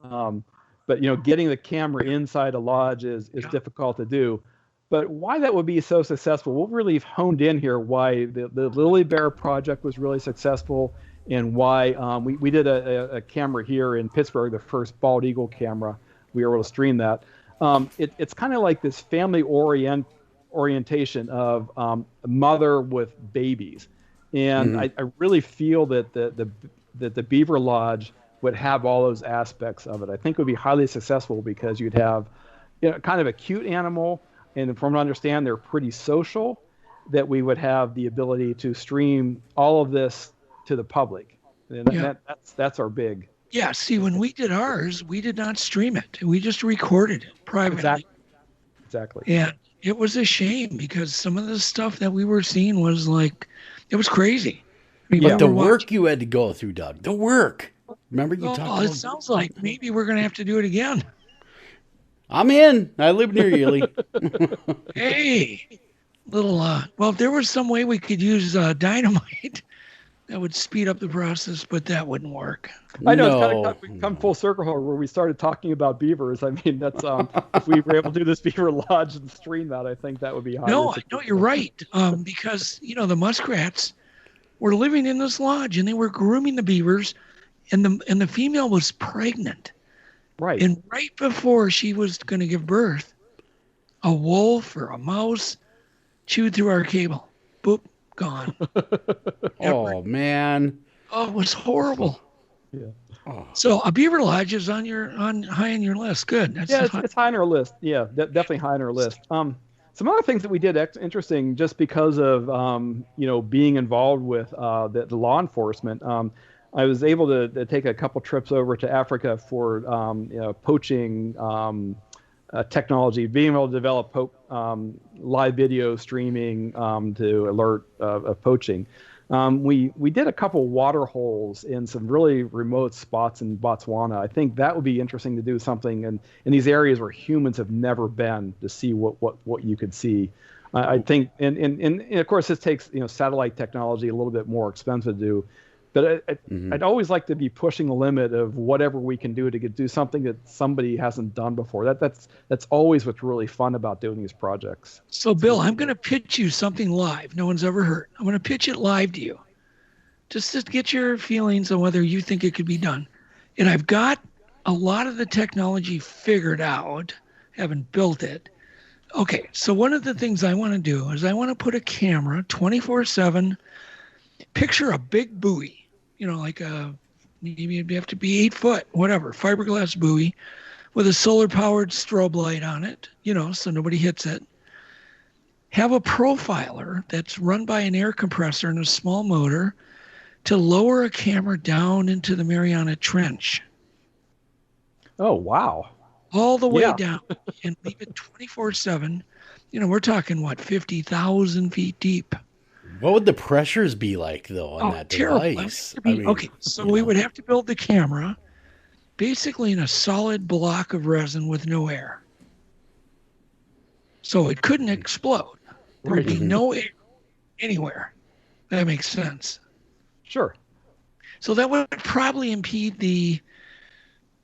But getting the camera inside a lodge is difficult to do. But why that would be so successful, we'll really honed in here why the Lily Bear project was really successful, and why we did a camera here in Pittsburgh, the first bald eagle camera. We were able to stream that. It's kind of like this family orientation of a mother with babies, and I really feel that the Beaver Lodge would have all those aspects of it. I think it would be highly successful because you'd have kind of a cute animal, and from what I understand, they're pretty social, that we would have the ability to stream all of this to the public. And that's our big. Yeah, see, when we did ours, we did not stream it. We just recorded it privately. Exactly. Yeah, it was a shame because some of the stuff that we were seeing was like, it was crazy. I mean, but the work you had to go through, Doug, the work. Remember you talked about it? Sounds like maybe we're going to have to do it again. I'm in. I live near Ely. Hey, little, well, if there was some way we could use dynamite, that would speed up the process, but that wouldn't work. I know, it's kind of come full circle here where we started talking about beavers. I mean, that's if we were able to do this beaver lodge and stream that, I think that would be highly No, you're right. Because, the muskrats were living in this lodge and they were grooming the beavers, and the female was pregnant. Right. And right before she was going to give birth, a wolf or a mouse chewed through our cable. Boop, gone. Oh, man. Oh, it was horrible. Yeah. Oh. So a beaver lodge is high on your list. Good. That's it's high on our list. Yeah, definitely high on our list. Some other things that we did interesting just because of being involved with the law enforcement. I was able to take a couple trips over to Africa for poaching technology, being able to develop live video streaming to alert of poaching. We did a couple water holes in some really remote spots in Botswana. I think that would be interesting to do something in these areas where humans have never been to see what you could see. I think, and of course this takes satellite technology, a little bit more expensive to do. But I'd always like to be pushing the limit of whatever we can do to do something that somebody hasn't done before. That's always what's really fun about doing these projects. So, Bill, I'm going to pitch you something live no one's ever heard. I'm going to pitch it live to you, just to get your feelings on whether you think it could be done. And I've got a lot of the technology figured out, haven't built it. Okay, so one of the things I want to do is I want to put a camera 24/7. Picture a big buoy. Like maybe it'd have to be 8 foot, whatever, fiberglass buoy with a solar-powered strobe light on it, so nobody hits it. Have a profiler that's run by an air compressor and a small motor to lower a camera down into the Mariana Trench. Oh, wow. All the way down and leave it 24/7. We're talking, 50,000 feet deep. What would the pressures be like, though, on that device? Okay, so we would have to build the camera basically in a solid block of resin with no air. So it couldn't explode. There would be no air anywhere. That makes sense. Sure. So that would probably impede the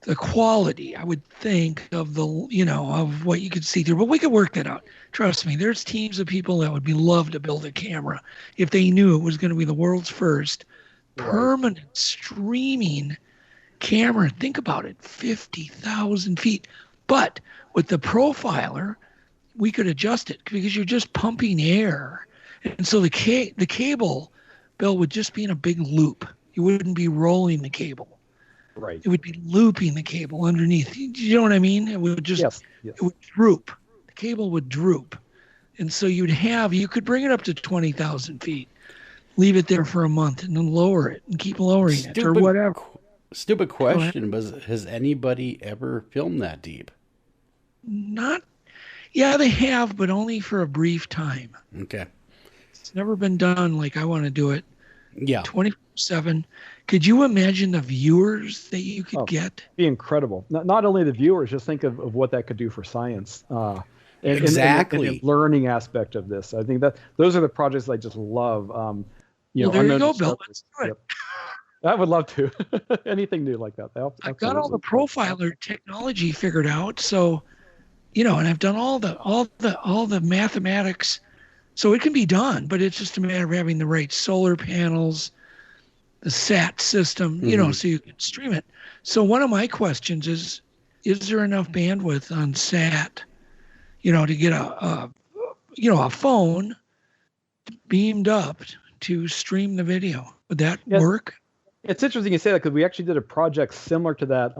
the quality, I would think, of of what you could see through. But we could work that out. Trust me, there's teams of people that would be love to build a camera if they knew it was going to be the world's first permanent streaming camera. Think about it, 50,000 feet. But with the profiler, we could adjust it because you're just pumping air. And so the cable, Bill, would just be in a big loop. You wouldn't be rolling the cable. Right. It would be looping the cable underneath. You know what I mean? It would just, It would droop. The cable would droop. And so you could bring it up to 20,000 feet, leave it there for a month, and then lower it and keep lowering it or whatever. Stupid question, but has anybody ever filmed that deep? Yeah, they have, but only for a brief time. Okay. It's never been done like I want to do it. Yeah. 24/7. Could you imagine the viewers that you could get? It'd be incredible. Not only the viewers, just think of what that could do for science. Exactly. And the learning aspect of this. I think that those are the projects I just love. There you go, Bill. Let's do it. Yep. I would love to. Anything new like that. I've got all the profiler technology figured out. So, and I've done all the mathematics. So it can be done, but it's just a matter of having the right solar panels, the SAT system, so you can stream it. So one of my questions is there enough bandwidth on SAT, to get a phone beamed up to stream the video? Would that work? It's interesting you say that because we actually did a project similar to that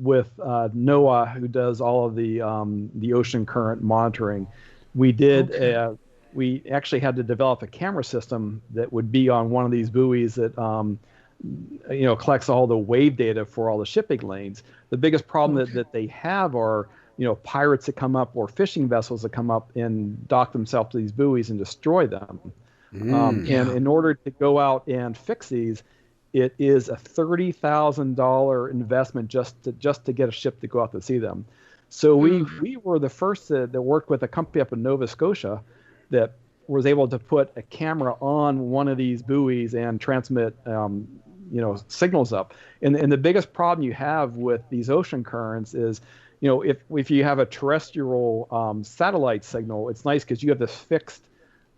with NOAA, who does all of the ocean current monitoring. We did we actually had to develop a camera system that would be on one of these buoys that collects all the wave data for all the shipping lanes. The biggest problem that they have are pirates that come up or fishing vessels that come up and dock themselves to these buoys and destroy them. And in order to go out and fix these, it is a $30,000 investment just to get a ship to go out to see them. So we were the first that worked with a company up in Nova Scotia that was able to put a camera on one of these buoys and transmit signals up. And the biggest problem you have with these ocean currents is, if you have a terrestrial satellite signal, it's nice because you have this fixed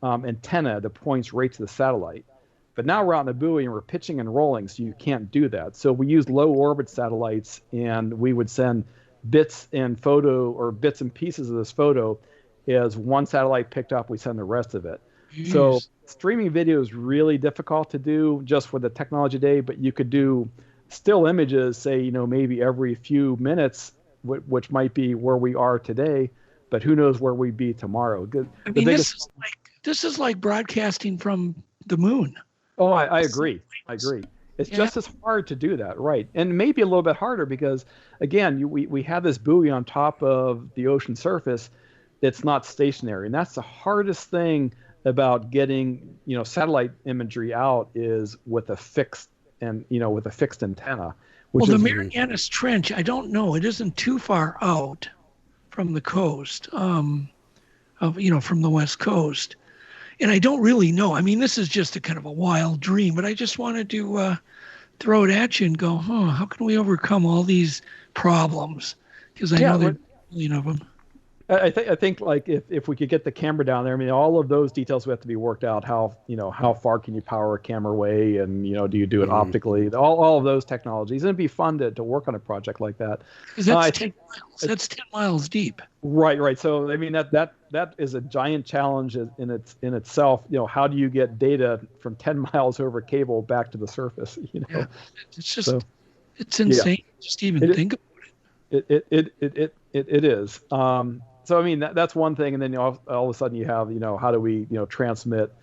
antenna that points right to the satellite. But now we're out in a buoy and we're pitching and rolling, so you can't do that. So we use low orbit satellites, and we would send bits and pieces of this photo. As one satellite picked up, we send the rest of it. Jeez. So streaming video is really difficult to do just with the technology today, but you could do still images, say, maybe every few minutes, which might be where we are today, but who knows where we'd be tomorrow. This is like broadcasting from the moon. Oh, I agree. It's just as hard to do that, right? And maybe a little bit harder because, again, we have this buoy on top of the ocean surface that's not stationary, and that's the hardest thing about getting satellite imagery out is with a fixed antenna. Well, the Marianas Trench, I don't know. It isn't too far out from the coast, from the West Coast. And I don't really know. I mean, this is just a kind of a wild dream, but I just wanted to throw it at you and go, how can we overcome all these problems? Because I know there are a million of them. I think like if we could get the camera down there, I mean, all of those details would have to be worked out. How far can you power a camera away, and do you do it optically? All of those technologies. And it'd be fun to work on a project like that. Because that's 10 miles. That's 10 miles deep. Right. So I mean that is a giant challenge in itself. How do you get data from 10 miles over cable back to the surface? Yeah. It's just it's insane. Just even think about it. It is. So I mean that's one thing, and then all of a sudden you have how do we transmit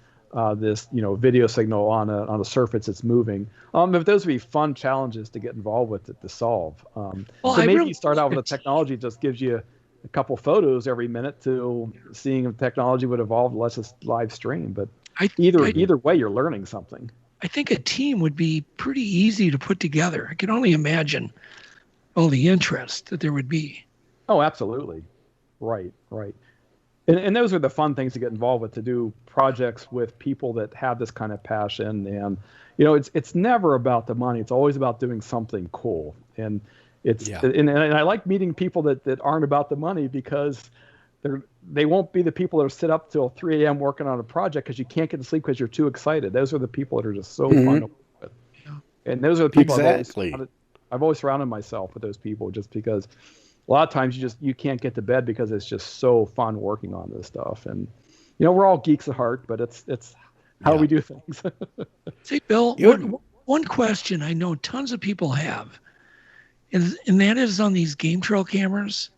this video signal on a surface that's moving. But those would be fun challenges to get involved with to solve. So maybe you start out with a technology that just gives you a couple photos every minute to seeing if technology would evolve, lets us live stream. But either way, you're learning something. I think a team would be pretty easy to put together. I can only imagine all the interest that there would be. Oh, absolutely. Right. And those are the fun things to get involved with, to do projects with people that have this kind of passion. And, it's never about the money. It's always about doing something cool. And, It's Yeah. and I like meeting people that aren't about the money, because they won't be the people that sit up till 3 a.m. working on a project because you can't get to sleep because you're too excited. Those are the people that are just so fun to work with. And those are the people I've always surrounded myself with, those people, just because a lot of times you can't get to bed because it's just so fun working on this stuff. And we're all geeks at heart, but it's how we do things. Say, Bill, one question I know tons of people have, and that is on these game trail cameras.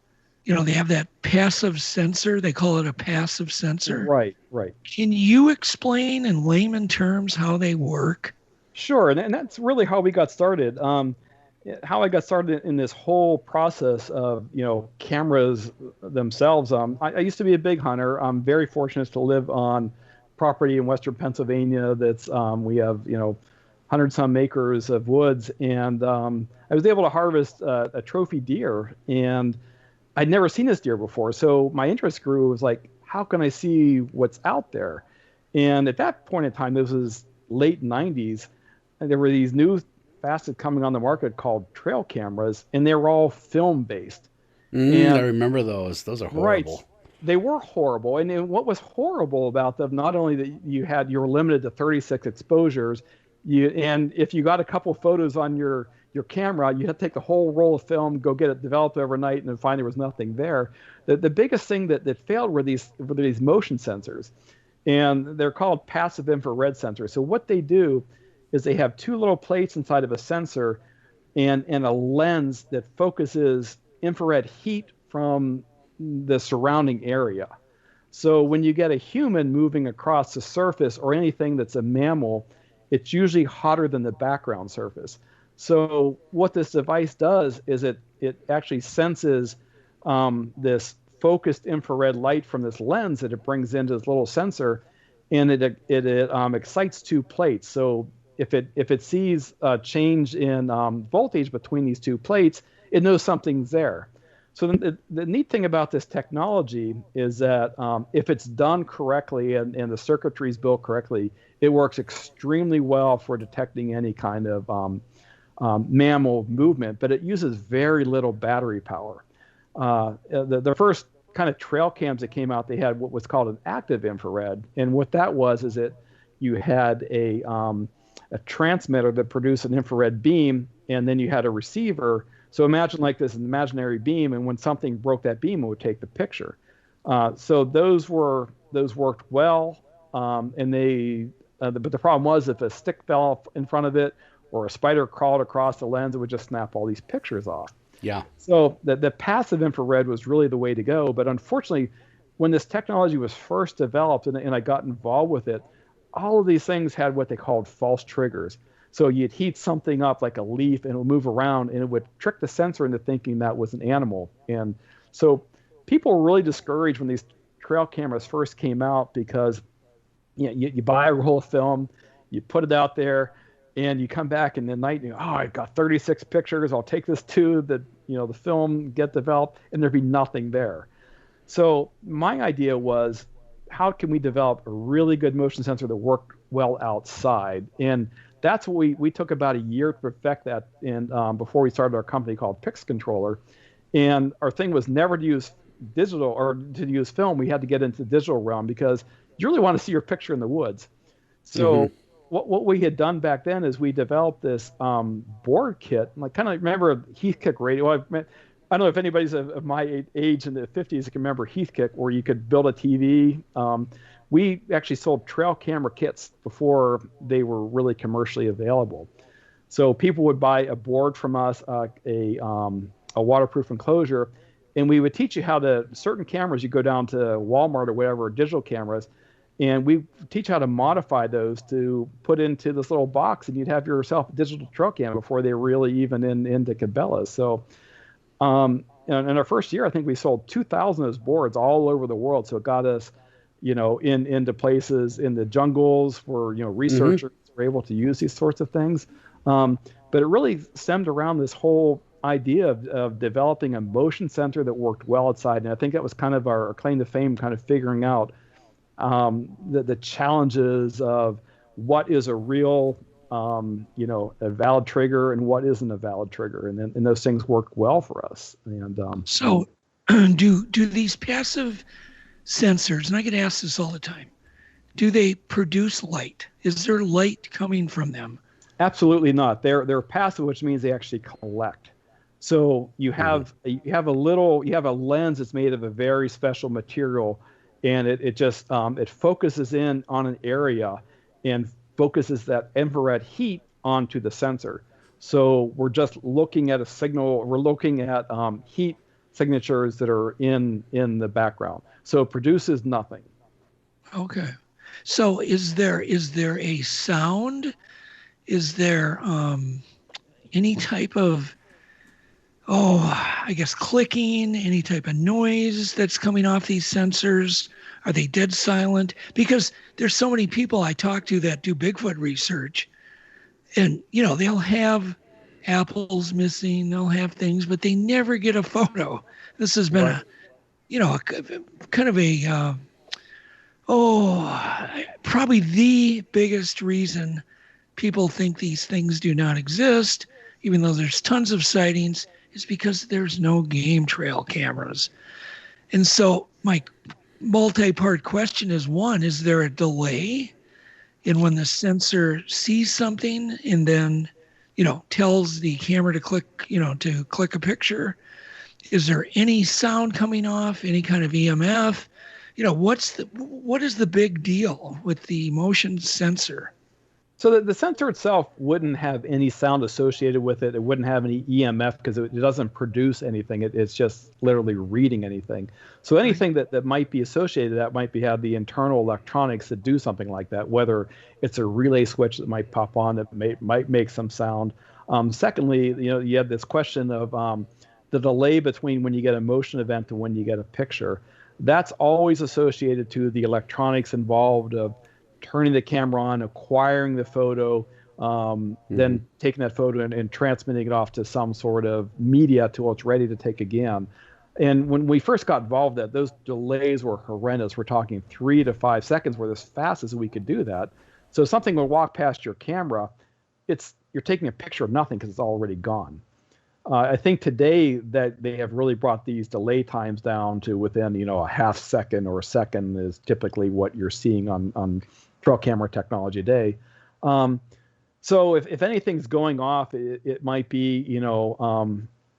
They have that passive sensor. They call it a passive sensor. Right. Can you explain in layman terms how they work? Sure, and that's really how we got started. How I got started in this whole process of cameras themselves. I used to be a big hunter. I'm very fortunate to live on property in western Pennsylvania. That's we have 100-some acres of woods, and I was able to harvest a trophy deer, and I'd never seen this deer before. So my interest grew. It was like, how can I see what's out there? And at that point in time, this was late 90s, and there were these new facets coming on the market called trail cameras, and they were all film based. I remember those. Those are horrible. Right. They were horrible. And what was horrible about them, not only that you were limited to 36 exposures, and if you got a couple photos on your camera, you had to take the whole roll of film, go get it developed overnight, and then find there was nothing there. The biggest thing that failed were these motion sensors, and they're called passive infrared sensors. So what they do is they have two little plates inside of a sensor and a lens that focuses infrared heat from the surrounding area. So when you get a human moving across the surface, or anything that's a mammal, it's usually hotter than the background surface. So what this device does is it actually senses this focused infrared light from this lens that it brings into this little sensor, and it excites two plates. So if it sees a change in voltage between these two plates, it knows something's there. So the neat thing about this technology is that if it's done correctly and the circuitry is built correctly, it works extremely well for detecting any kind of mammal movement, but it uses very little battery power. The first kind of trail cams that came out, they had what was called an active infrared, and what that was is that you had a transmitter that produced an infrared beam, and then you had a receiver. So imagine like this imaginary beam, and when something broke that beam, it would take the picture. So those worked well, and but the problem was if a stick fell in front of it, or a spider crawled across the lens, it would just snap all these pictures off. Yeah. So the passive infrared was really the way to go. But unfortunately, when this technology was first developed and I got involved with it, all of these things had what they called false triggers. So you'd heat something up like a leaf, and it would move around, and it would trick the sensor into thinking that was an animal. And so people were really discouraged when these trail cameras first came out, because you buy a roll of film, you put it out there, and you come back in the night and I got 36 pictures. I'll take this to the film, get developed, and there'd be nothing there. So my idea was, how can we develop a really good motion sensor that worked well outside? And that's what we took about a year to perfect that. And before we started our company called Pix Controller, and our thing was never to use digital or to use film. We had to get into the digital realm, because you really want to see your picture in the woods. So what we had done back then is we developed this board kit, like kind of remember Heathkit radio. I don't know if anybody's of my age in the 50s can remember Heathkit, where you could build a TV. We actually sold trail camera kits before they were really commercially available. So people would buy a board from us, a waterproof enclosure, and we would teach you how to, certain cameras, you go down to Walmart or whatever, digital cameras, and we teach how to modify those to put into this little box, and you'd have yourself a digital trail cam before they were really even into Cabela's. So in our first year, I think we sold 2,000 of those boards all over the world. So it got us, into places in the jungles where, researchers were able to use these sorts of things. But it really stemmed around this whole idea of developing a motion sensor that worked well outside. And I think that was kind of our claim to fame, kind of figuring out the challenges of what is a real a valid trigger and what isn't a valid trigger, and those things work well for us. And so, do these passive sensors? And I get asked this all the time. Do they produce light? Is there light coming from them? Absolutely not. They're passive, which means they actually collect. So you have a lens that's made of a very special material, and it focuses in on an area and focuses that infrared heat onto the sensor. So we're just looking at a signal. We're looking at heat signatures that are in the background. So it produces nothing. Okay. So is there a sound? Is there any type of clicking, any type of noise that's coming off these sensors? Are they dead silent? Because there's so many people I talk to that do Bigfoot research, and they'll have apples missing, they'll have things, but they never get a photo. This has been probably the biggest reason people think these things do not exist, even though there's tons of sightings, is because there's no game trail cameras. And so my multi-part question is, one, is there a delay in when the sensor sees something and then, tells the camera to click a picture? Is there any sound coming off, any kind of EMF? What is the big deal with the motion sensor? So the sensor itself wouldn't have any sound associated with it. It wouldn't have any EMF because it doesn't produce anything. It's just literally reading anything. So anything that might be associated, that might have the internal electronics that do something like that, whether it's a relay switch that might pop on that might make some sound. Secondly, you have this question of the delay between when you get a motion event and when you get a picture. That's always associated to the electronics involved of turning the camera on, acquiring the photo, then taking that photo and transmitting it off to some sort of media till it's ready to take again. And when we first got involved, those delays were horrendous. We're talking 3 to 5 seconds were as fast as we could do that. So something will walk past your camera, you're taking a picture of nothing because it's already gone. I think today that they have really brought these delay times down to within, a half second or a second is typically what you're seeing on trail camera technology today. So if anything's going off, it might be,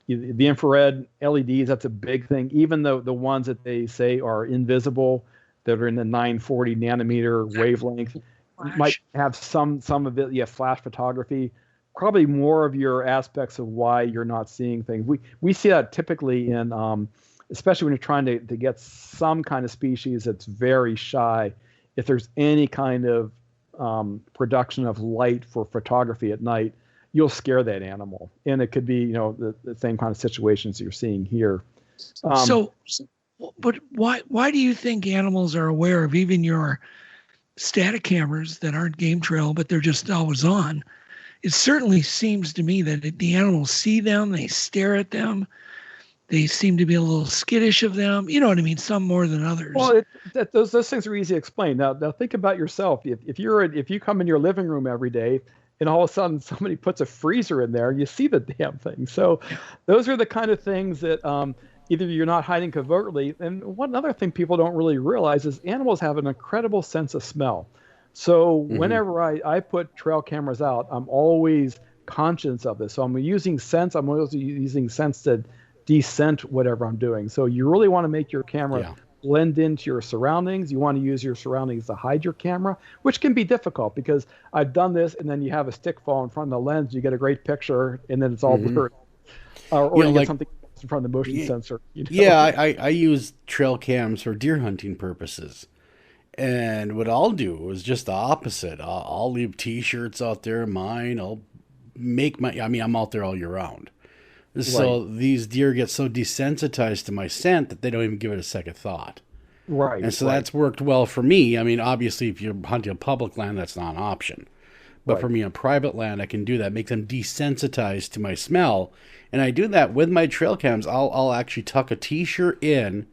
the infrared LEDs, that's a big thing. Even though the ones that they say are invisible, that are in the 940 nanometer wavelength, might have some of it. Yeah, flash photography. Probably more of your aspects of why you're not seeing things. We see that typically in, especially when you're trying to get some kind of species that's very shy. If there's any kind of production of light for photography at night, you'll scare that animal. And it could be, the same kind of situations you're seeing here. But why do you think animals are aware of even your static cameras that aren't game trail, but they're just always on? It certainly seems to me that the animals see them, they stare at them, they seem to be a little skittish of them. You know what I mean? Some more than others. Well, those things are easy to explain. Now think about yourself. If you come in your living room every day and all of a sudden somebody puts a freezer in there, you see the damn thing. So those are the kind of things that either you're not hiding covertly. And one other thing people don't really realize is animals have an incredible sense of smell. So whenever I put trail cameras out, I'm always conscious of this. So I'm using sense. I'm always using sense to descent whatever I'm doing. So you really want to make your camera blend into your surroundings. You want to use your surroundings to hide your camera, which can be difficult because I've done this, and then you have a stick fall in front of the lens. You get a great picture, and then it's all blurred. Or you get something in front of the motion sensor. Yeah, I use trail cams for deer hunting purposes. And what I'll do is just the opposite. I'll leave T-shirts out there of mine. I'll make I'm out there all year round. So these deer get so desensitized to my scent that they don't even give it a second thought. Right. And so that's worked well for me. I mean, obviously, if you're hunting on public land, that's not an option. But for me on private land, I can do that. Make them desensitized to my smell. And I do that with my trail cams. I'll actually tuck a T-shirt in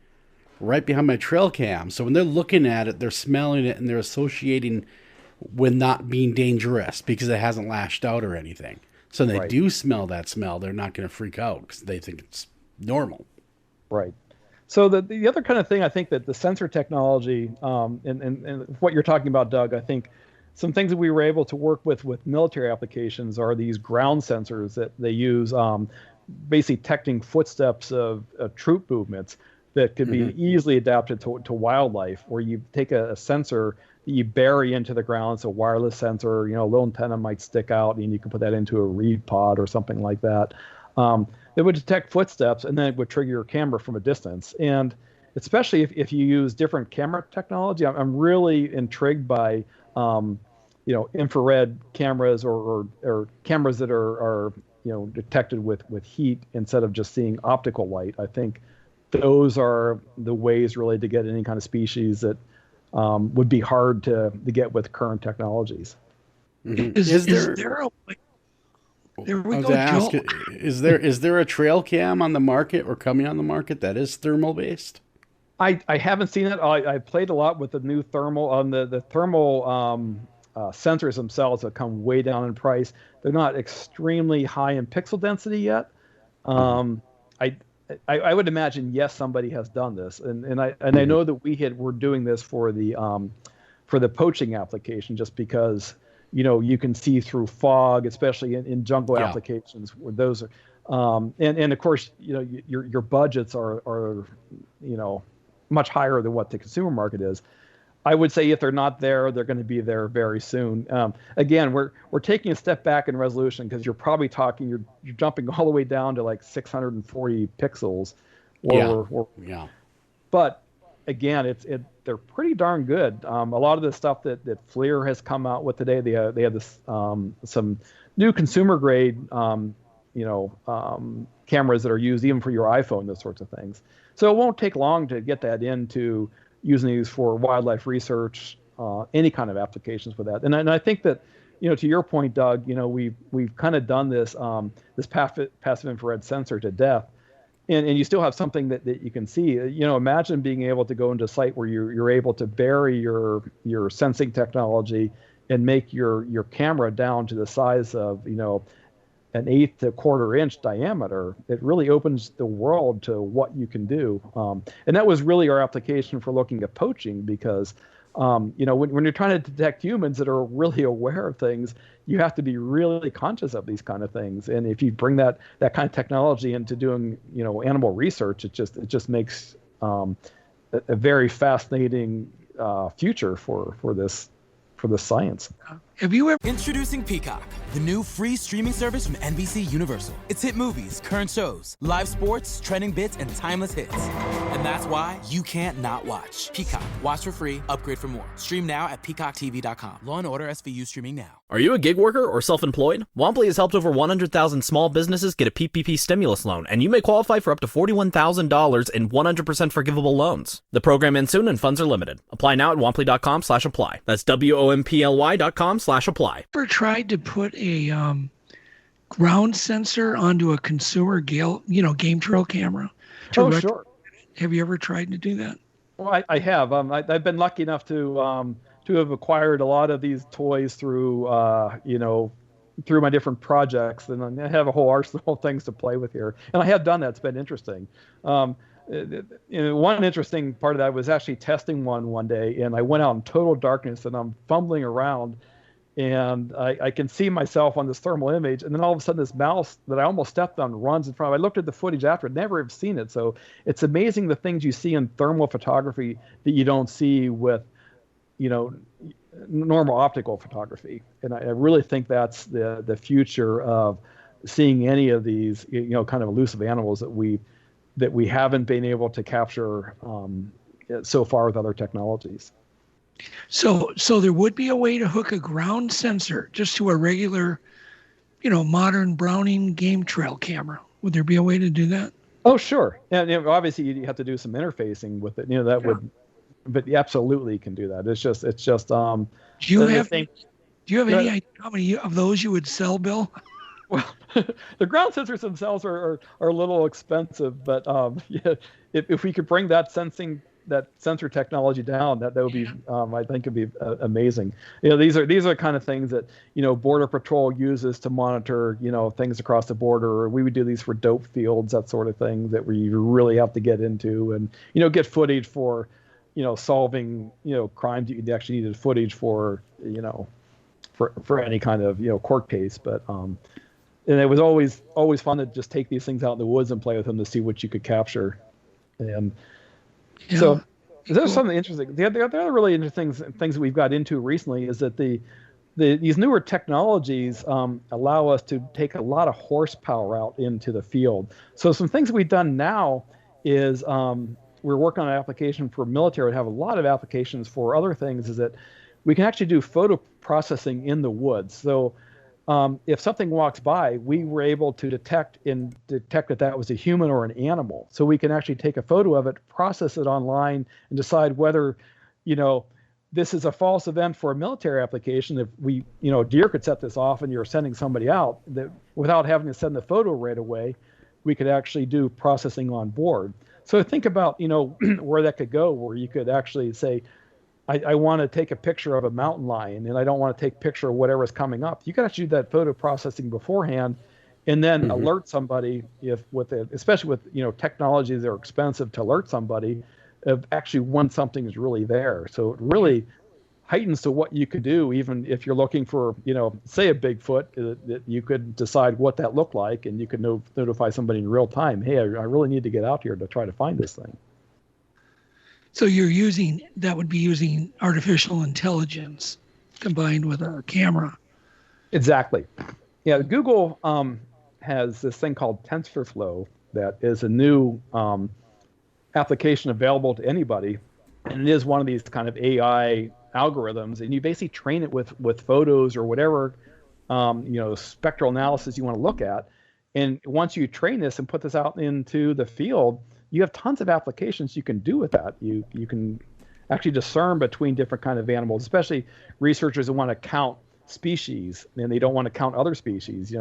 right behind my trail cam. So when they're looking at it, they're smelling it, and they're associating with not being dangerous because it hasn't lashed out or anything. So they do smell that smell. They're not going to freak out because they think it's normal. Right. So the other kind of thing I think that the sensor technology and what you're talking about, Doug, I think some things that we were able to work with military applications are these ground sensors that they use, basically detecting footsteps of troop movements that could be easily adapted to wildlife, where you take a sensor that you bury into the ground. It's a wireless sensor, a little antenna might stick out, and you can put that into a reed pod or something like that. It would detect footsteps, and then it would trigger your camera from a distance. And especially if you use different camera technology, I'm really intrigued by, infrared cameras or cameras that are detected with heat instead of just seeing optical light. I think those are the ways really to get any kind of species that would be hard to get with current technologies. Is there a way? There we go, Joel. Is there a trail cam on the market or coming on the market that is thermal based? I haven't seen it. I played a lot with the new thermal on the thermal sensors themselves that come way down in price. They're not extremely high in pixel density yet. I would imagine yes, somebody has done this, and I know that we're doing this for the poaching application, just because you can see through fog, especially in jungle applications where those are, and of course your budgets are much higher than what the consumer market is. I would say if they're not there, they're going to be there very soon. Again, we're taking a step back in resolution because you're probably talking you're jumping all the way down to like 640 pixels. But again, they're pretty darn good. A lot of the stuff that FLIR has come out with today, they have this some new consumer grade cameras that are used even for your iPhone, those sorts of things. So it won't take long to get that into using these for wildlife research, any kind of applications with that. And I think that, to your point, Doug, we've kind of done this passive infrared sensor to death, and you still have something that you can see. Imagine being able to go into a site where you're able to bury your sensing technology and make your camera down to the size of an 1/8 to 1/4 inch diameter. It really opens the world to what you can do. And that was really our application for looking at poaching, because when you're trying to detect humans that are really aware of things, you have to be really conscious of these kind of things. And if you bring that kind of technology into doing animal research, it just makes a very fascinating future for this science. Have you ever... Introducing Peacock, the new free streaming service from NBC Universal. It's hit movies, current shows, live sports, trending bits, and timeless hits. And that's why you can't not watch. Peacock. Watch for free, upgrade for more. Stream now at peacocktv.com. Law & Order SVU streaming now. Are you a gig worker or self-employed? Womply has helped over 100,000 small businesses get a PPP stimulus loan, and you may qualify for up to $41,000 in 100% forgivable loans. The program ends soon and funds are limited. Apply now at womply.com/apply. That's WOMPLY.com/apply. Ever tried to put a ground sensor onto a consumer game trail camera? Sure. Have you ever tried to do that? Well, I have. I've been lucky enough to have acquired a lot of these toys through through my different projects, and I have a whole arsenal of things to play with here. And I have done that. It's been interesting. One interesting part of that was actually testing one day, and I went out in total darkness, and I'm fumbling around, and I can see myself on this thermal image, and then all of a sudden this mouse that I almost stepped on runs in front of me. I looked at the footage after, never have seen it. So it's amazing the things you see in thermal photography that you don't see with normal optical photography. And I really think that's the future of seeing any of these kind of elusive animals that we haven't been able to capture so far with other technologies. So there would be a way to hook a ground sensor just to a regular, modern Browning game trail camera. Would there be a way to do that? Oh, sure. And obviously you have to do some interfacing with it. But you absolutely can do that. It's just. Do you have any idea how many of those you would sell, Bill? Well, the ground sensors themselves are a little expensive, but if we could bring that sensing that sensor technology down, that would be, I think, would be amazing. These are kind of things that Border Patrol uses to monitor things across the border. We would do these for dope fields, that sort of thing, that we really have to get into and get footage for solving crimes that you actually needed footage for for any kind of court case. But and it was always fun to just take these things out in the woods and play with them to see what you could capture. And so there's something interesting. The other really interesting things that we've got into recently is that these newer technologies allow us to take a lot of horsepower out into the field. So some things we've done now is we're working on an application for military. We have a lot of applications for other things. Is that we can actually do photo processing in the woods. So if something walks by, we were able to detect that that was a human or an animal. So we can actually take a photo of it, process it online, and decide whether, this is a false event for a military application. If we, deer could set this off and you're sending somebody out, that without having to send the photo right away, we could actually do processing on board. So think about, where that could go, where you could actually say, I want to take a picture of a mountain lion and I don't want to take a picture of whatever's coming up. You can actually do that photo processing beforehand and then alert somebody especially with, technologies that are expensive to alert somebody of actually when something is really there. So it really heightens to what you could do, even if you're looking for, say a Bigfoot, that you could decide what that looked like and you could notify somebody in real time. Hey, I really need to get out here to try to find this thing. So that would be using artificial intelligence combined with a camera. Exactly. Yeah, Google has this thing called TensorFlow that is a new application available to anybody. And it is one of these kind of AI algorithms. And you basically train it with photos or whatever, spectral analysis you want to look at. And once you train this and put this out into the field, you have tons of applications you can do with that. You can actually discern between different kind of animals, especially researchers that want to count species and they don't want to count other species.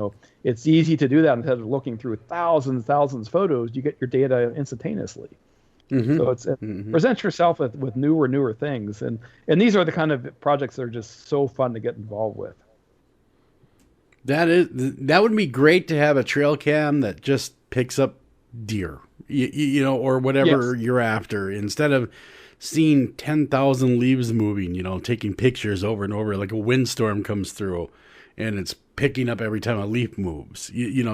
It's easy to do that instead of looking through thousands of photos. You get your data instantaneously. So it's present yourself with newer things, and these are the kind of projects that are just so fun to get involved with. That would be great to have a trail cam that just picks up deer. Or whatever you're after, instead of seeing 10,000 leaves moving, taking pictures over and over, like a windstorm comes through and it's picking up every time a leaf moves,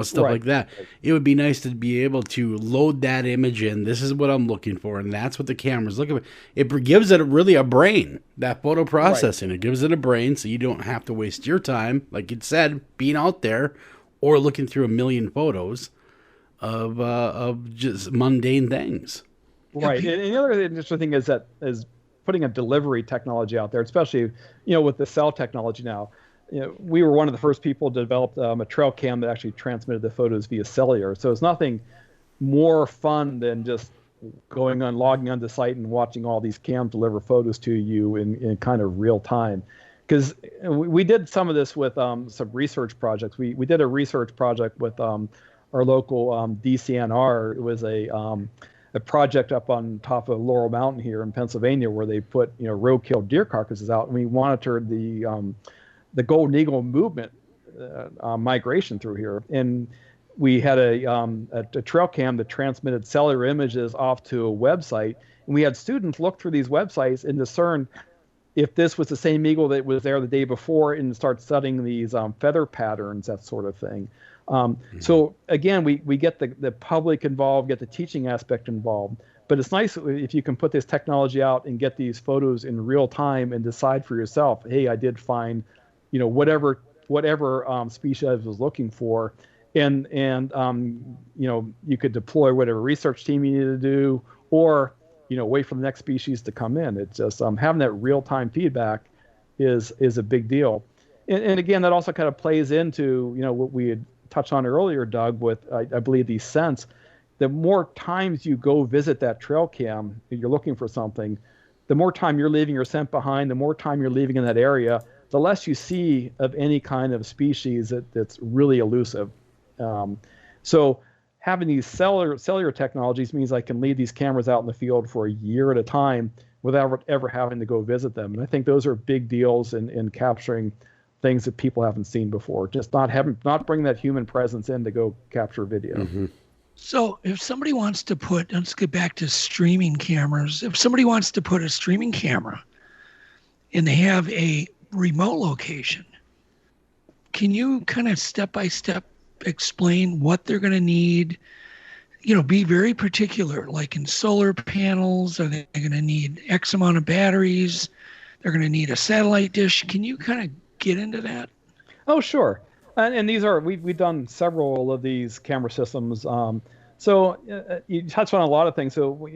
stuff like that. It would be nice to be able to load that image in. This is what I'm looking for. And that's what the camera's looking for. It gives it really a brain, that photo processing. It gives it a brain so you don't have to waste your time, like it said, being out there or looking through a million photos of just mundane things. Right. And the other interesting thing is putting a delivery technology out there, especially, with the cell technology now. We were one of the first people to develop a trail cam that actually transmitted the photos via cellular. So it's nothing more fun than just logging onto the site and watching all these cams deliver photos to you in kind of real time. Because we did some of this with some research projects. We did a research project with our local DCNR. It was a project up on top of Laurel Mountain here in Pennsylvania where they put roadkill deer carcasses out, and we monitored the golden eagle movement migration through here. And we had a trail cam that transmitted cellular images off to a website, and we had students look through these websites and discern if this was the same eagle that was there the day before and start studying these feather patterns, that sort of thing. So again, we get the public involved, get the teaching aspect involved, but it's nice if you can put this technology out and get these photos in real time and decide for yourself, hey, I did find, whatever species I was looking for, and you could deploy whatever research team you need to do, or wait for the next species to come in. It's just having that real time feedback is a big deal, and again, that also kind of plays into what we had touched on earlier, Doug, with I believe these scents. The more times you go visit that trail cam, you're looking for something, the more time you're leaving your scent behind, the more time you're leaving in that area, the less you see of any kind of species that's really elusive. So having these cellular technologies means I can leave these cameras out in the field for a year at a time without ever having to go visit them. And I think those are big deals in capturing things that people haven't seen before. Just not bringing that human presence in to go capture video. Mm-hmm. So if somebody wants to let's get back to streaming cameras. If somebody wants to put a streaming camera and they have a remote location, can you kind of step by step explain what they're going to need? Be very particular, like in solar panels, are they going to need X amount of batteries? They're going to need a satellite dish. Can you kind of get into that? Oh, sure. And these are, we've done several of these camera systems. So you touched on a lot of things. So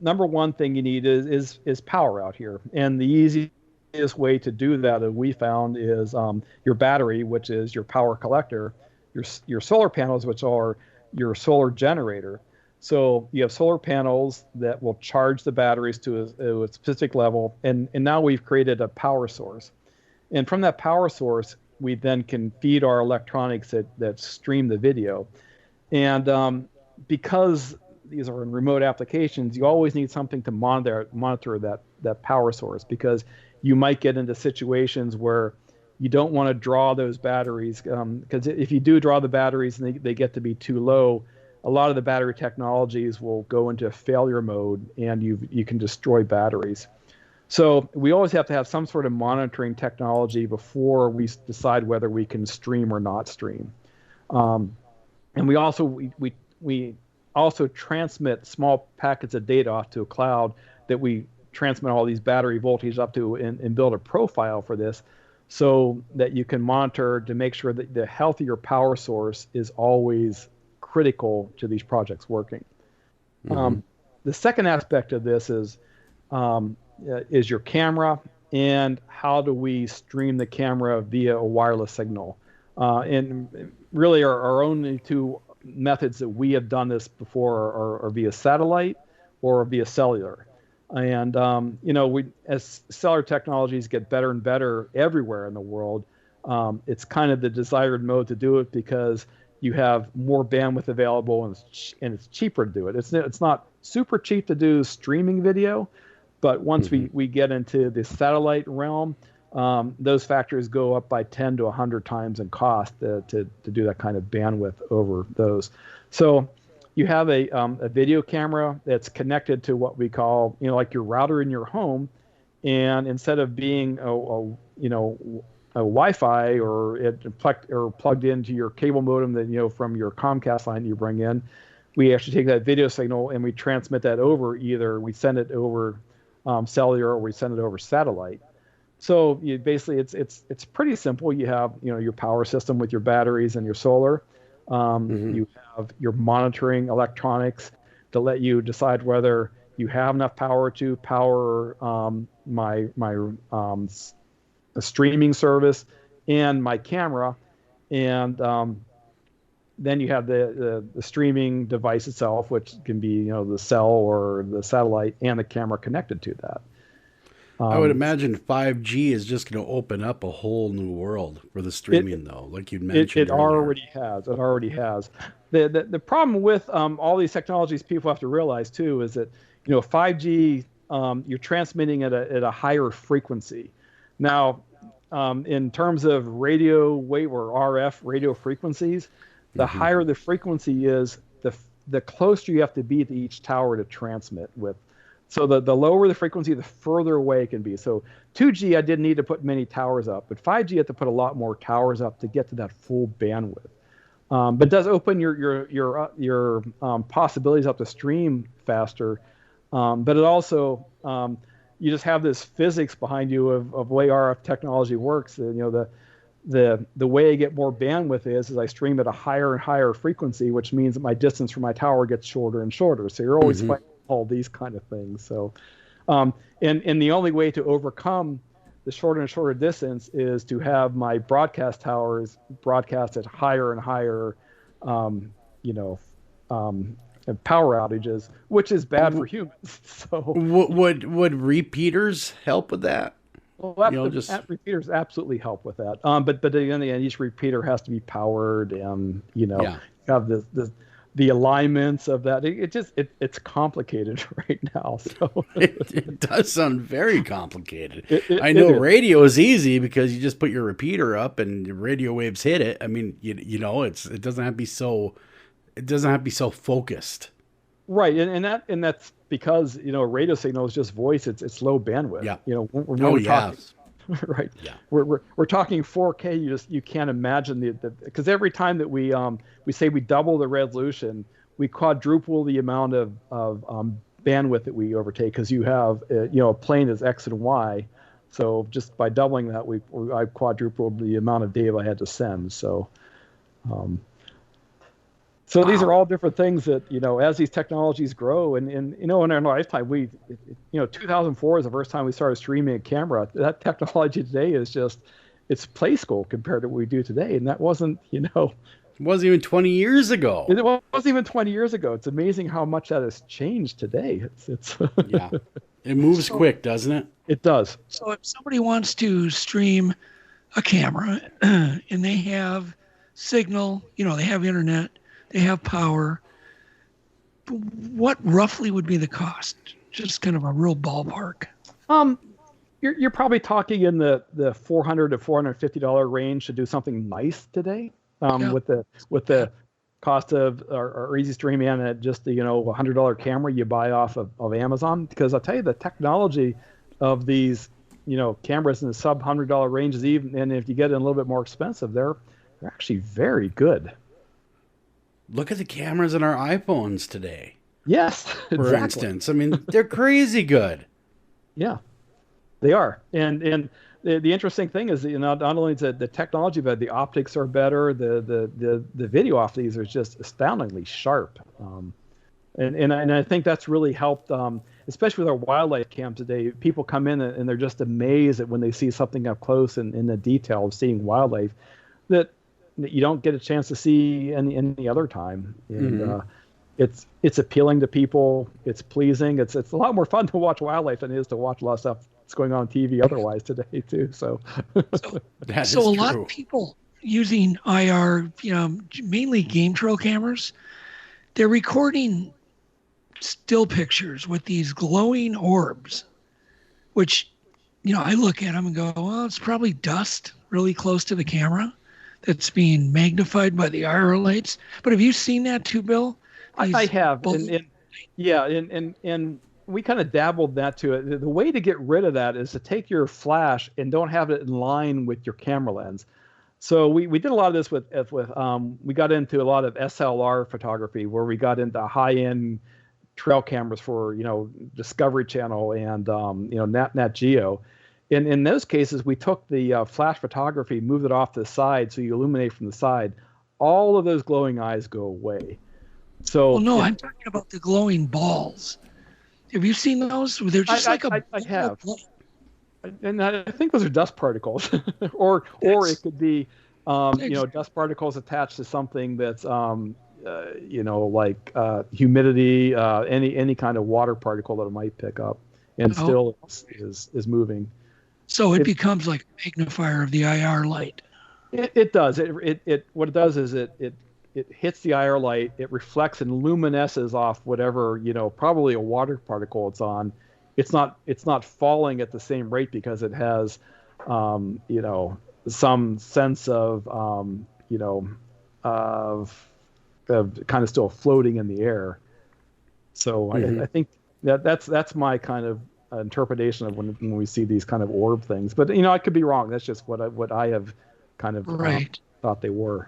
number one thing you need is power out here. And the easiest way to do that we found is your battery, which is your power collector, your solar panels, which are your solar generator. So you have solar panels that will charge the batteries to a specific level. And now we've created a power source. And from that power source, we then can feed our electronics that stream the video. And because these are in remote applications, you always need something to monitor that power source, because you might get into situations where you don't want to draw those batteries, because if you do draw the batteries and they get to be too low, a lot of the battery technologies will go into failure mode and you can destroy batteries. So we always have to have some sort of monitoring technology before we decide whether we can stream or not stream. And we also transmit small packets of data off to a cloud that we transmit all these battery voltage up to and build a profile for this, so that you can monitor to make sure that the healthier power source is always critical to these projects working. Mm-hmm. The second aspect of this is your camera, and how do we stream the camera via a wireless signal. And really our only two methods that we have done this before are via satellite or via cellular. And as cellular technologies get better and better everywhere in the world, it's kind of the desired mode to do it, because you have more bandwidth available and it's cheaper to do it. It's not super cheap to do streaming video, but once we get into the satellite realm, those factors go up by 10 to 100 times in cost to do that kind of bandwidth over those. So you have a video camera that's connected to what we call, like your router in your home, and instead of being a Wi-Fi or plugged into your cable modem that from your Comcast line you bring in, we actually take that video signal and we transmit that over. Either we send it over cellular or we send it over satellite. So basically it's pretty simple. You have your power system with your batteries and your solar. You have your monitoring electronics to let you decide whether you have enough power to power my streaming service and my camera, and then you have the streaming device itself, which can be the cell or the satellite and the camera connected to that. I would imagine 5G is just going to open up a whole new world for the streaming, though, like you'd mentioned. It already has. It already has. The problem with all these technologies, people have to realize too, is that 5G, you're transmitting at a higher frequency. Now, in terms of radio wave or RF radio frequencies, the higher the frequency is, the closer you have to be to each tower to transmit with. So the lower the frequency, the further away it can be. So 2G, I didn't need to put many towers up, but 5G, you have to put a lot more towers up to get to that full bandwidth. But it does open your possibilities up to stream faster. But it also, you just have this physics behind you of way RF technology works. The way I get more bandwidth is I stream at a higher and higher frequency, which means that my distance from my tower gets shorter and shorter. So you're always fighting all these kind of things. So, and the only way to overcome the shorter and shorter distance is to have my broadcast towers broadcast at higher and higher, power outages, which is bad for humans. So would repeaters help with that? Well, repeaters absolutely help with that. But again, each repeater has to be powered, and you have the alignments of that. It's complicated right now. So it does sound very complicated. I know radio is easy because you just put your repeater up and the radio waves hit it. I mean, you know, it doesn't have to be so focused. Right, and that's because, you know, a radio signal is just voice. It's low bandwidth. Yeah. You know, when we're talking, right. Yeah. We're talking 4K. You can't imagine because every time that we say we double the resolution, we quadruple the amount of bandwidth that we overtake, because you have a plane is X and Y. So just by doubling that, I quadrupled the amount of data I had to send. So. So these are all different things that, you know, as these technologies grow, and you know, in our lifetime, 2004 is the first time we started streaming a camera. That technology today is it's play school compared to what we do today. And that wasn't, you know. It wasn't even 20 years ago. It wasn't even 20 years ago. It's amazing how much that has changed today. It's yeah. It moves quick, doesn't it? It does. So if somebody wants to stream a camera and they have signal, you know, they have internet, they have power, what roughly would be the cost? Just kind of a real ballpark. You're probably talking in the $400 to $450 range to do something nice today. With the cost of our easy streaming and just the, you know, $100 camera you buy off of Amazon. Because I'll tell you, the technology of these, you know, cameras in the sub $100 ranges, even, and if you get it a little bit more expensive, they're actually very good. Look at the cameras in our iPhones today. Yes, for instance. I mean, they're crazy good. Yeah, they are. And the interesting thing is that, you know, not only is the technology, but the optics are better. The video off these are just astoundingly sharp. And I think that's really helped, especially with our wildlife cams today. People come in and they're just amazed at when they see something up close and in the detail of seeing wildlife that you don't get a chance to see any other time. And it's appealing to people. It's pleasing. It's a lot more fun to watch wildlife than it is to watch a lot of stuff that's going on TV otherwise today too. So a lot of people using IR, you know, mainly game trail cameras, they're recording still pictures with these glowing orbs, which, you know, I look at them and go, well, it's probably dust really close to the camera that's being magnified by the IR lights. But have you seen that too, Bill? I have. And we kind of dabbled that to it. The way to get rid of that is to take your flash and don't have it in line with your camera lens. So we did a lot of this with we got into a lot of SLR photography, where we got into high-end trail cameras for, you know, Discovery Channel and you know, NatGeo. In those cases, we took the flash photography, moved it off to the side, so you illuminate from the side. All of those glowing eyes go away. So, well, no, I'm talking about the glowing balls. Have you seen those? They're just I have. And I think those are dust particles, or it could be, you know, dust particles attached to something that's, you know, like humidity, any kind of water particle that it might pick up, and still is moving. So it becomes like a magnifier of the IR light. It does. What it does is it hits the IR light. It reflects and luminesces off whatever, you know, probably a water particle it's on. It's not falling at the same rate because it has, you know, some sense of, you know, of kind of still floating in the air. So I think that's my kind of interpretation of when we see these kind of orb things. But, you know, I could be wrong. That's just what I have kind of thought they were.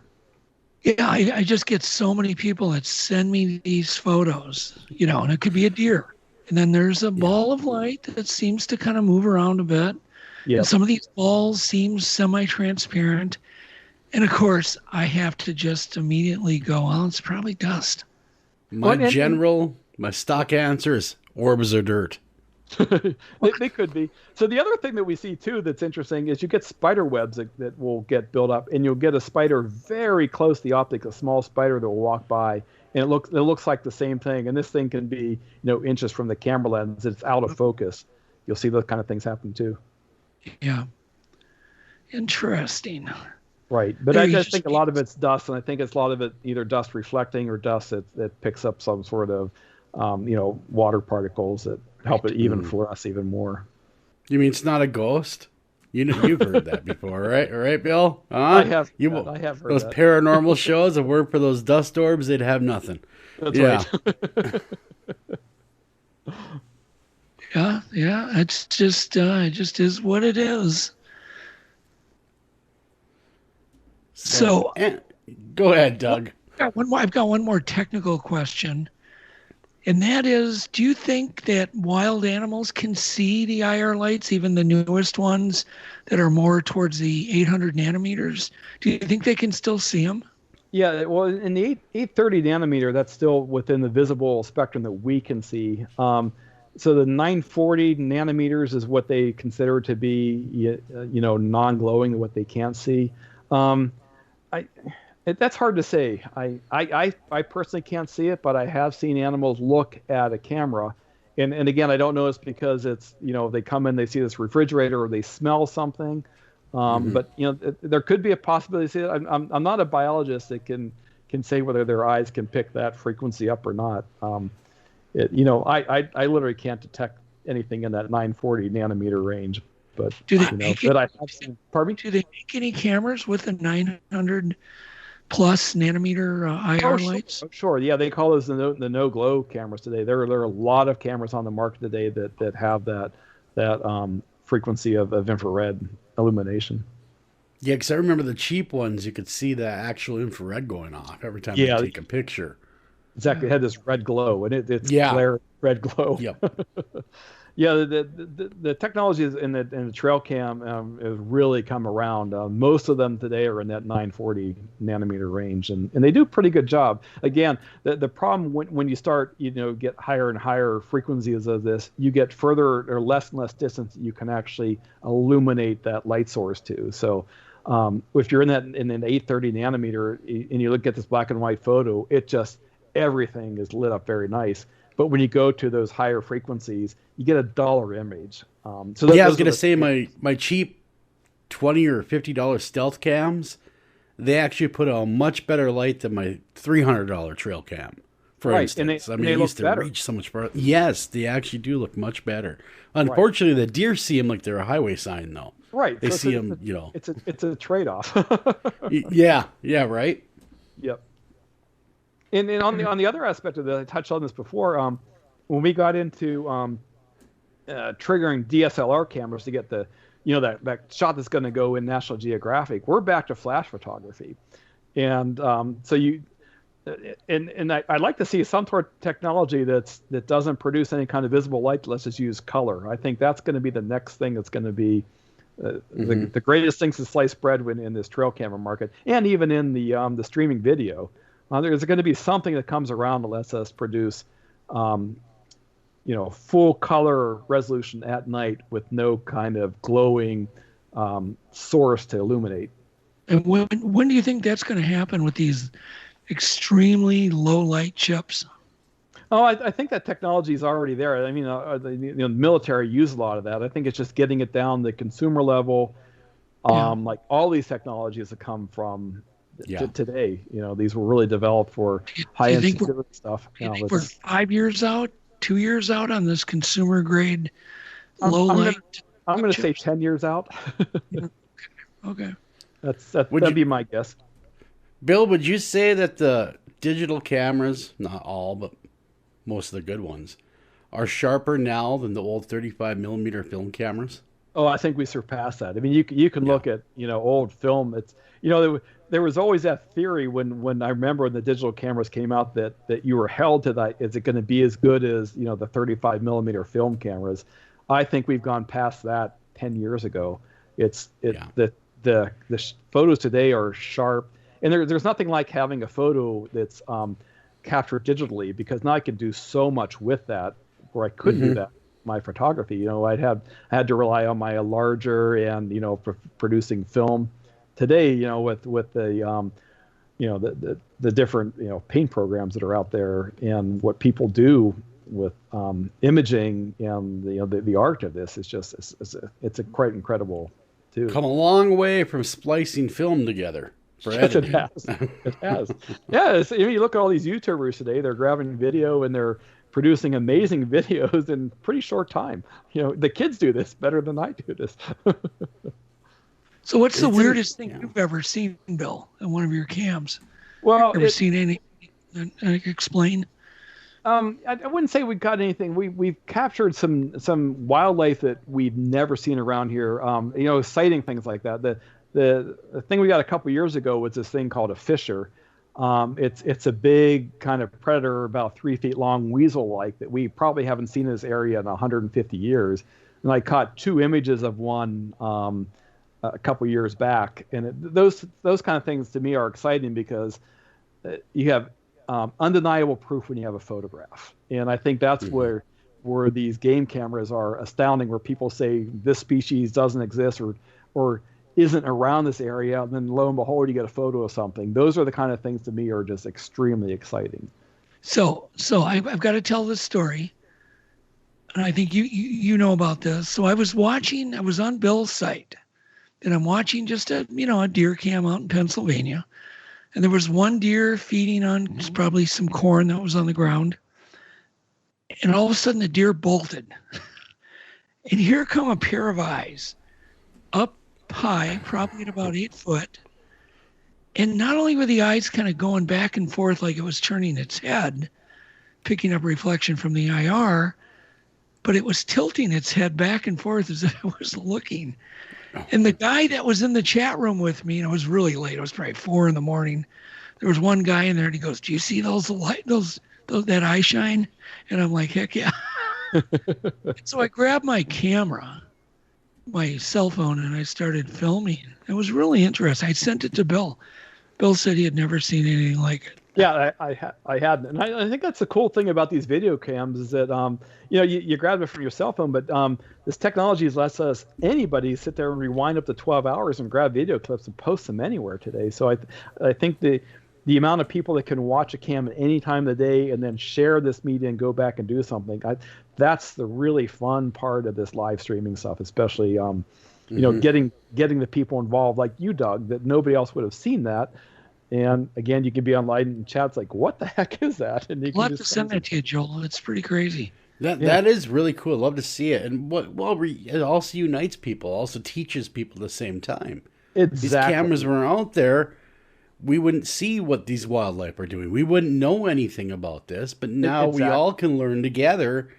Yeah, I just get so many people that send me these photos, you know, and it could be a deer. And then there's a ball of light that seems to kind of move around a bit. Yeah. And some of these balls seem semi-transparent. And, of course, I have to just immediately go, well, it's probably dust. My stock answer is orbs are dirt. They could be. So the other thing that we see too that's interesting is you get spider webs that will get built up, and you'll get a spider very close to the optic, a small spider that will walk by, and it looks like the same thing. And this thing can be, you know, inches from the camera lens. It's out of focus. You'll see those kind of things happen too. Yeah. Interesting. Right, but There I you just think a lot of it's dust, and I think it's a lot of it either dust reflecting or dust that picks up some sort of, water particles that help it even fluoresce even more. You mean it's not a ghost? You've heard that before, right? All right, Bill? Huh? I have heard those that. paranormal shows that work for those dust orbs, they'd have nothing. That's right. Yeah. It's just it just is what it is. So go ahead, Doug. I've got one more technical question. And that is, do you think that wild animals can see the IR lights, even the newest ones that are more towards the 800 nanometers? Do you think they can still see them? Yeah, well, in the 830 nanometer, that's still within the visible spectrum that we can see. So the 940 nanometers is what they consider to be, non-glowing, what they can't see. That's hard to say. I personally can't see it, but I have seen animals look at a camera, and again, I don't know it's because it's they come in, they see this refrigerator, or they smell something. But there could be a possibility to see it. I'm not a biologist that can say whether their eyes can pick that frequency up or not. I literally can't detect anything in that 940 nanometer range. But do they pardon me? Do they make any cameras with a 900 plus nanometer IR lights? Sure. Yeah, they call those the no glow cameras today. There are a lot of cameras on the market today that have that frequency of infrared illumination. Yeah, because I remember the cheap ones, you could see the actual infrared going off every time you take a picture. Exactly. It had this red glow, and it's glare red glow. Yep. Yeah, the technology in the trail cam has really come around. Most of them today are in that 940 nanometer range, and they do a pretty good job. Again, the problem when you start get higher and higher frequencies of this, you get further or less and less distance that you can actually illuminate that light source to. So if you're in an 830 nanometer and you look at this black and white photo, everything is lit up very nice. But when you go to those higher frequencies, you get a dollar image. I was going to say my cheap $20 or $50 stealth cams, they actually put a much better light than my $300 trail cam, for instance. And they look better. Reach so much further. Yes, they actually do look much better. Unfortunately, the deer see them like they're a highway sign, though. Right. They see them, It's a trade-off. Yeah, right? Yep. And on the other aspect of that, I touched on this before. When we got into triggering DSLR cameras to get the that shot that's going to go in National Geographic, we're back to flash photography, and I'd like to see some sort of technology that doesn't produce any kind of visible light. Let's just use color. I think that's going to be the next thing that's going to be the greatest things to slice bread in this trail camera market, and even in the streaming video. There's going to be something that comes around that lets us produce, full color resolution at night with no kind of glowing source to illuminate. And when do you think that's going to happen with these extremely low light chips? Oh, I think that technology is already there. I mean, the military use a lot of that. I think it's just getting it down the consumer level. Like all these technologies that come from today, these were really developed for high-end security stuff. Do you think we're 5 years out, 2 years out on this consumer grade low light? I'm going to say 10 years out. Okay. That'd be my guess. Bill, would you say that the digital cameras, not all, but most of the good ones, are sharper now than the old 35 millimeter film cameras? Oh, I think we surpassed that. I mean, you can look at old film. It's there was always that theory when I remember when the digital cameras came out that you were held to that. Is it going to be as good as the 35 millimeter film cameras? I think we've gone past that 10 years ago. The photos today are sharp, and there's nothing like having a photo that's captured digitally, because now I can do so much with that where I couldn't do that. My photography, I had to rely on my larger and for producing film. Today, with the the different paint programs that are out there and what people do with imaging and the art of this is just it's a quite incredible too. Come a long way from splicing film together for Yes, editing. it has. It has. Yeah, you look at all these YouTubers today. They're grabbing video and they're producing amazing videos in pretty short time. The kids do this better than I do this. So what's the weirdest thing you've ever seen, Bill, in one of your cams? Well, ever seen any? Explain. I wouldn't say we got anything. We've captured some wildlife that we've never seen around here. Sighting things like that. The thing we got a couple years ago was this thing called a fisher. It's a big kind of predator, about 3 feet long, weasel-like, that we probably haven't seen in this area in 150 years. And I caught 2 images of one a couple years back, and those kind of things to me are exciting because you have undeniable proof when you have a photograph, and I think that's where these game cameras are astounding, where people say this species doesn't exist or isn't around this area, and then lo and behold, you get a photo of something. Those are the kind of things to me are just extremely exciting. So I've got to tell this story, and I think you know about this. So I was on Bill's site, and I'm watching just a deer cam out in Pennsylvania, and there was one deer feeding on probably some corn that was on the ground, and all of a sudden the deer bolted, and here come a pair of eyes up high, probably at about 8 foot. And not only were the eyes kind of going back and forth like it was turning its head, picking up reflection from the IR, but it was tilting its head back and forth as if it was looking. And the guy that was in the chat room with me, and it was really late, it was probably 4 a.m. There was one guy in there and he goes, "Do you see that eye shine?" And I'm like, "Heck yeah." So I grabbed my camera, my cell phone, and I started filming. It was really interesting. I sent it to Bill. Bill said he had never seen anything like it. Yeah, I hadn't, and I think that's the cool thing about these video cams is that you grab it from your cell phone, but this technology lets anybody sit there and rewind up to 12 hours and grab video clips and post them anywhere today. So I think the amount of people that can watch a cam at any time of the day and then share this media and go back and do something, that's the really fun part of this live streaming stuff, especially getting the people involved like you, Doug, that nobody else would have seen that. And again, you can be online and chat's like, "What the heck is that?" And I'll have to send that to you, Joel. It's pretty crazy. That is really cool. I'd love to see it. And it also unites people, also teaches people at the same time. Exactly. These cameras were out there, we wouldn't see what these wildlife are doing. We wouldn't know anything about this, but now we all can learn together,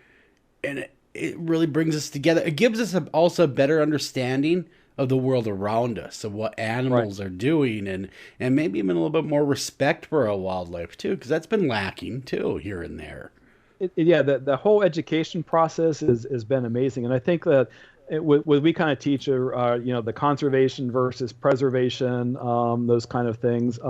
and it really brings us together. It gives us also a better understanding of the world around us, of what animals are doing, and maybe even a little bit more respect for our wildlife too, because that's been lacking too here and there. The whole education process has been amazing, and I think that what we kind of teach are the conservation versus preservation, those kind of things.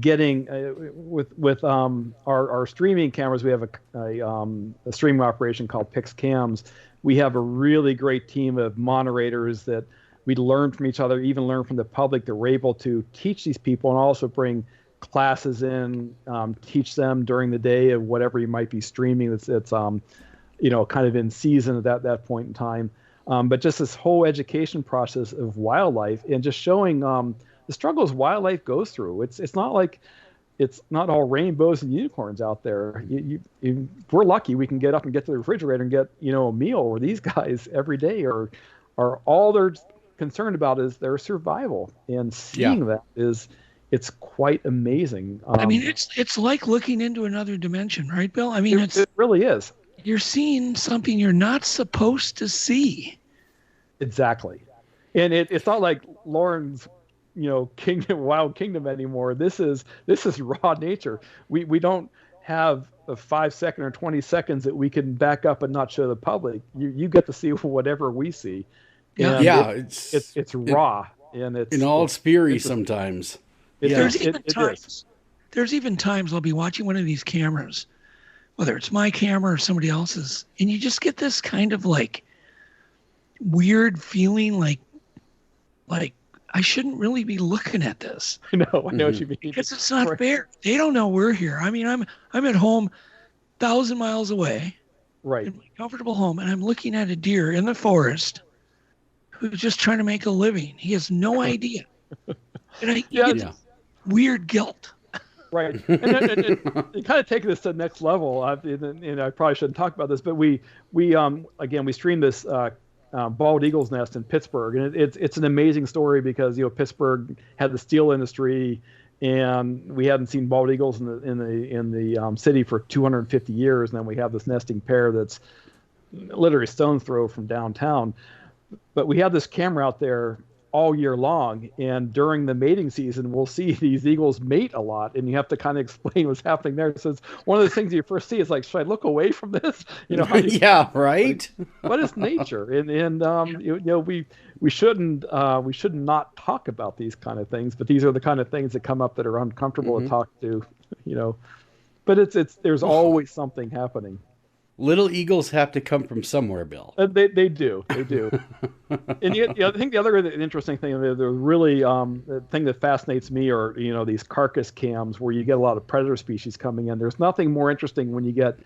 Getting with our streaming cameras, we have a streaming operation called Pix Cams. We have a really great team of moderators that we learn from each other, even learn from the public, that we're able to teach these people and also bring classes in, teach them during the day of whatever you might be streaming. It's kind of in season at that point in time. But just this whole education process of wildlife and just showing the struggles wildlife goes through. It's not like it's not all rainbows and unicorns out there. We're lucky we can get up and get to the refrigerator and get a meal, where these guys every day are all they're concerned about is their survival, and seeing that it's quite amazing. I mean, it's like looking into another dimension, right, Bill? I mean, it really is. You're seeing something you're not supposed to see. Exactly, and it's not like Lauren's Wild Kingdom anymore. This is raw nature. We don't have a 5 second or 20 seconds that we can back up and not show the public. You get to see whatever we see. And it's raw, and it's in all its fury sometimes. There's even times I'll be watching one of these cameras, whether it's my camera or somebody else's, and you just get this kind of like weird feeling like I shouldn't really be looking at this. I know what you mean. Because it's not fair. They don't know we're here. I mean, I'm at home 1,000 miles away. Right. In my comfortable home, and I'm looking at a deer in the forest who's just trying to make a living. He has no idea. And I Yeah. get weird guilt. Right. And kind of take this to the next level. And I probably shouldn't talk about this, but we streamed this bald eagle's nest in Pittsburgh, and it's an amazing story because Pittsburgh had the steel industry, and we hadn't seen bald eagles in the city for 250 years, and then we have this nesting pair that's literally stone's throw from downtown. But we have this camera out there all year long, and during the mating season we'll see these eagles mate a lot, and you have to kind of explain what's happening there. So it's one of the things you first see is like, should I look away from this? Yeah, right. What is nature? And we shouldn't not talk about these kind of things, but these are the kind of things that come up that are uncomfortable to talk to, but it's there's always something happening. Little eagles have to come from somewhere, Bill. They do. And I think the other interesting thing, the really the thing that fascinates me are these carcass cams where you get a lot of predator species coming in. There's nothing more interesting when you get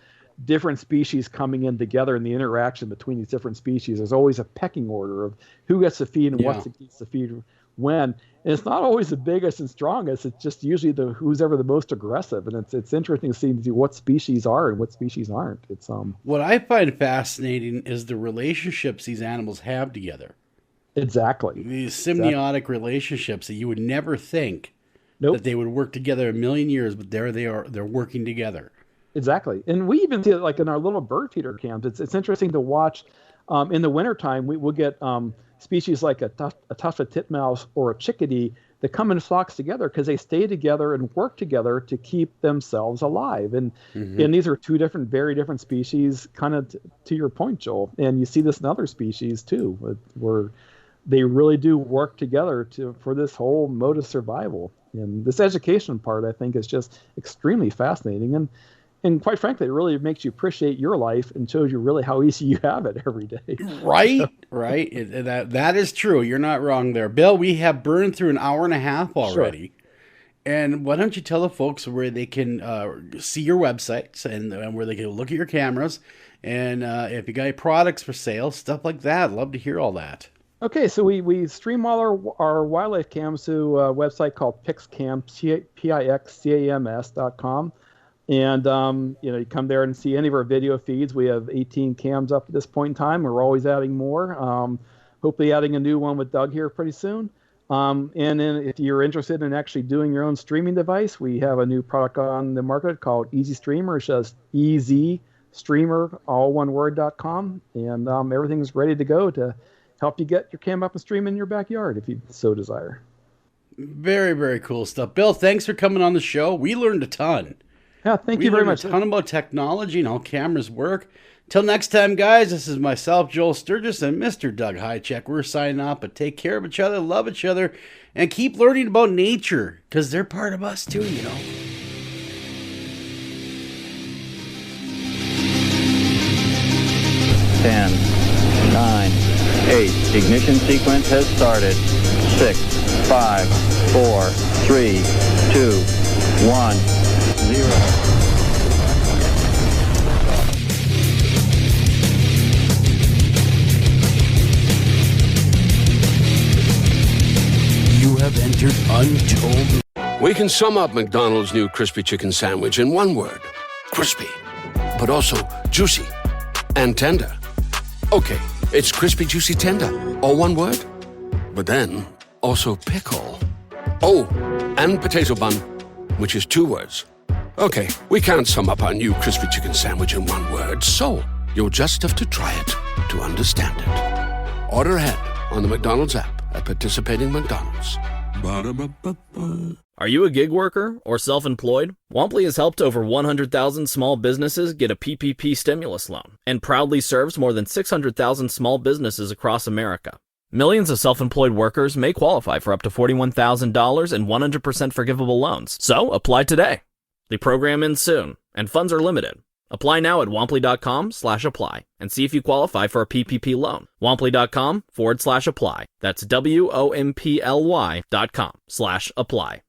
different species coming in together, and the interaction between these different species. There's always a pecking order of who gets to feed and what gets to feed when. And it's not always the biggest and strongest. It's just usually who's ever the most aggressive. And it's interesting to see what species are and what species aren't. It's What I find fascinating is the relationships these animals have together. Exactly. These symbiotic relationships that you would never think that they would work together a million years, but there they are. They're working together. Exactly. And we even see it like in our little bird feeder camps. It's interesting to watch. In the wintertime, we'll get species like a tufted titmouse or a chickadee that come in flocks together because they stay together and work together to keep themselves alive. And these are two very different species, kind of to your point, Joel. And you see this in other species too, where they really do work together for this whole mode of survival. And this education part, I think, is just extremely fascinating. And quite frankly, it really makes you appreciate your life and shows you really how easy you have it every day. Right, right. That is true. You're not wrong there. Bill, we have burned through an hour and a half already. Sure. And why don't you tell the folks where they can see your websites and where they can look at your cameras, and if you got any products for sale, stuff like that. Love to hear all that. Okay, so we stream all our wildlife cams to a website called Pixcam, Pixcams.com. And, you come there and see any of our video feeds. We have 18 cams up at this point in time. We're always adding more. Hopefully adding a new one with Doug here pretty soon. And then if you're interested in actually doing your own streaming device, we have a new product on the market called Easy Streamer. It's just EasyStreamer, all one word.com. And everything's ready to go to help you get your cam up and stream in your backyard if you so desire. Very, very cool stuff. Bill, thanks for coming on the show. We learned a ton. Yeah, thank you very much. We learned a ton about technology and how cameras work. Till next time, guys, this is myself, Joel Sturgis, and Mr. Doug Highcheck. We're signing off, but take care of each other, love each other, and keep learning about nature, because they're part of us too, 10, 9, 8. Ignition sequence has started. 6, 5, 4, 3, 2, 1. 0. You have entered Untold. We can sum up McDonald's new crispy chicken sandwich in one word. Crispy. But also juicy and tender. Okay, it's crispy, juicy, tender. All one word. But then, also pickle. Oh, and potato bun, which is 2 words. Okay, we can't sum up our new crispy chicken sandwich in one word, so you'll just have to try it to understand it. Order ahead on the McDonald's app at participating McDonald's. Ba-da-ba-ba-ba. Are you a gig worker or self-employed? Womply has helped over 100,000 small businesses get a PPP stimulus loan and proudly serves more than 600,000 small businesses across America. Millions of self-employed workers may qualify for up to $41,000 in 100% forgivable loans. So apply today. The program ends soon, and funds are limited. Apply now at womply.com/apply and see if you qualify for a PPP loan. Womply.com/apply. That's WOMPLY.com/apply.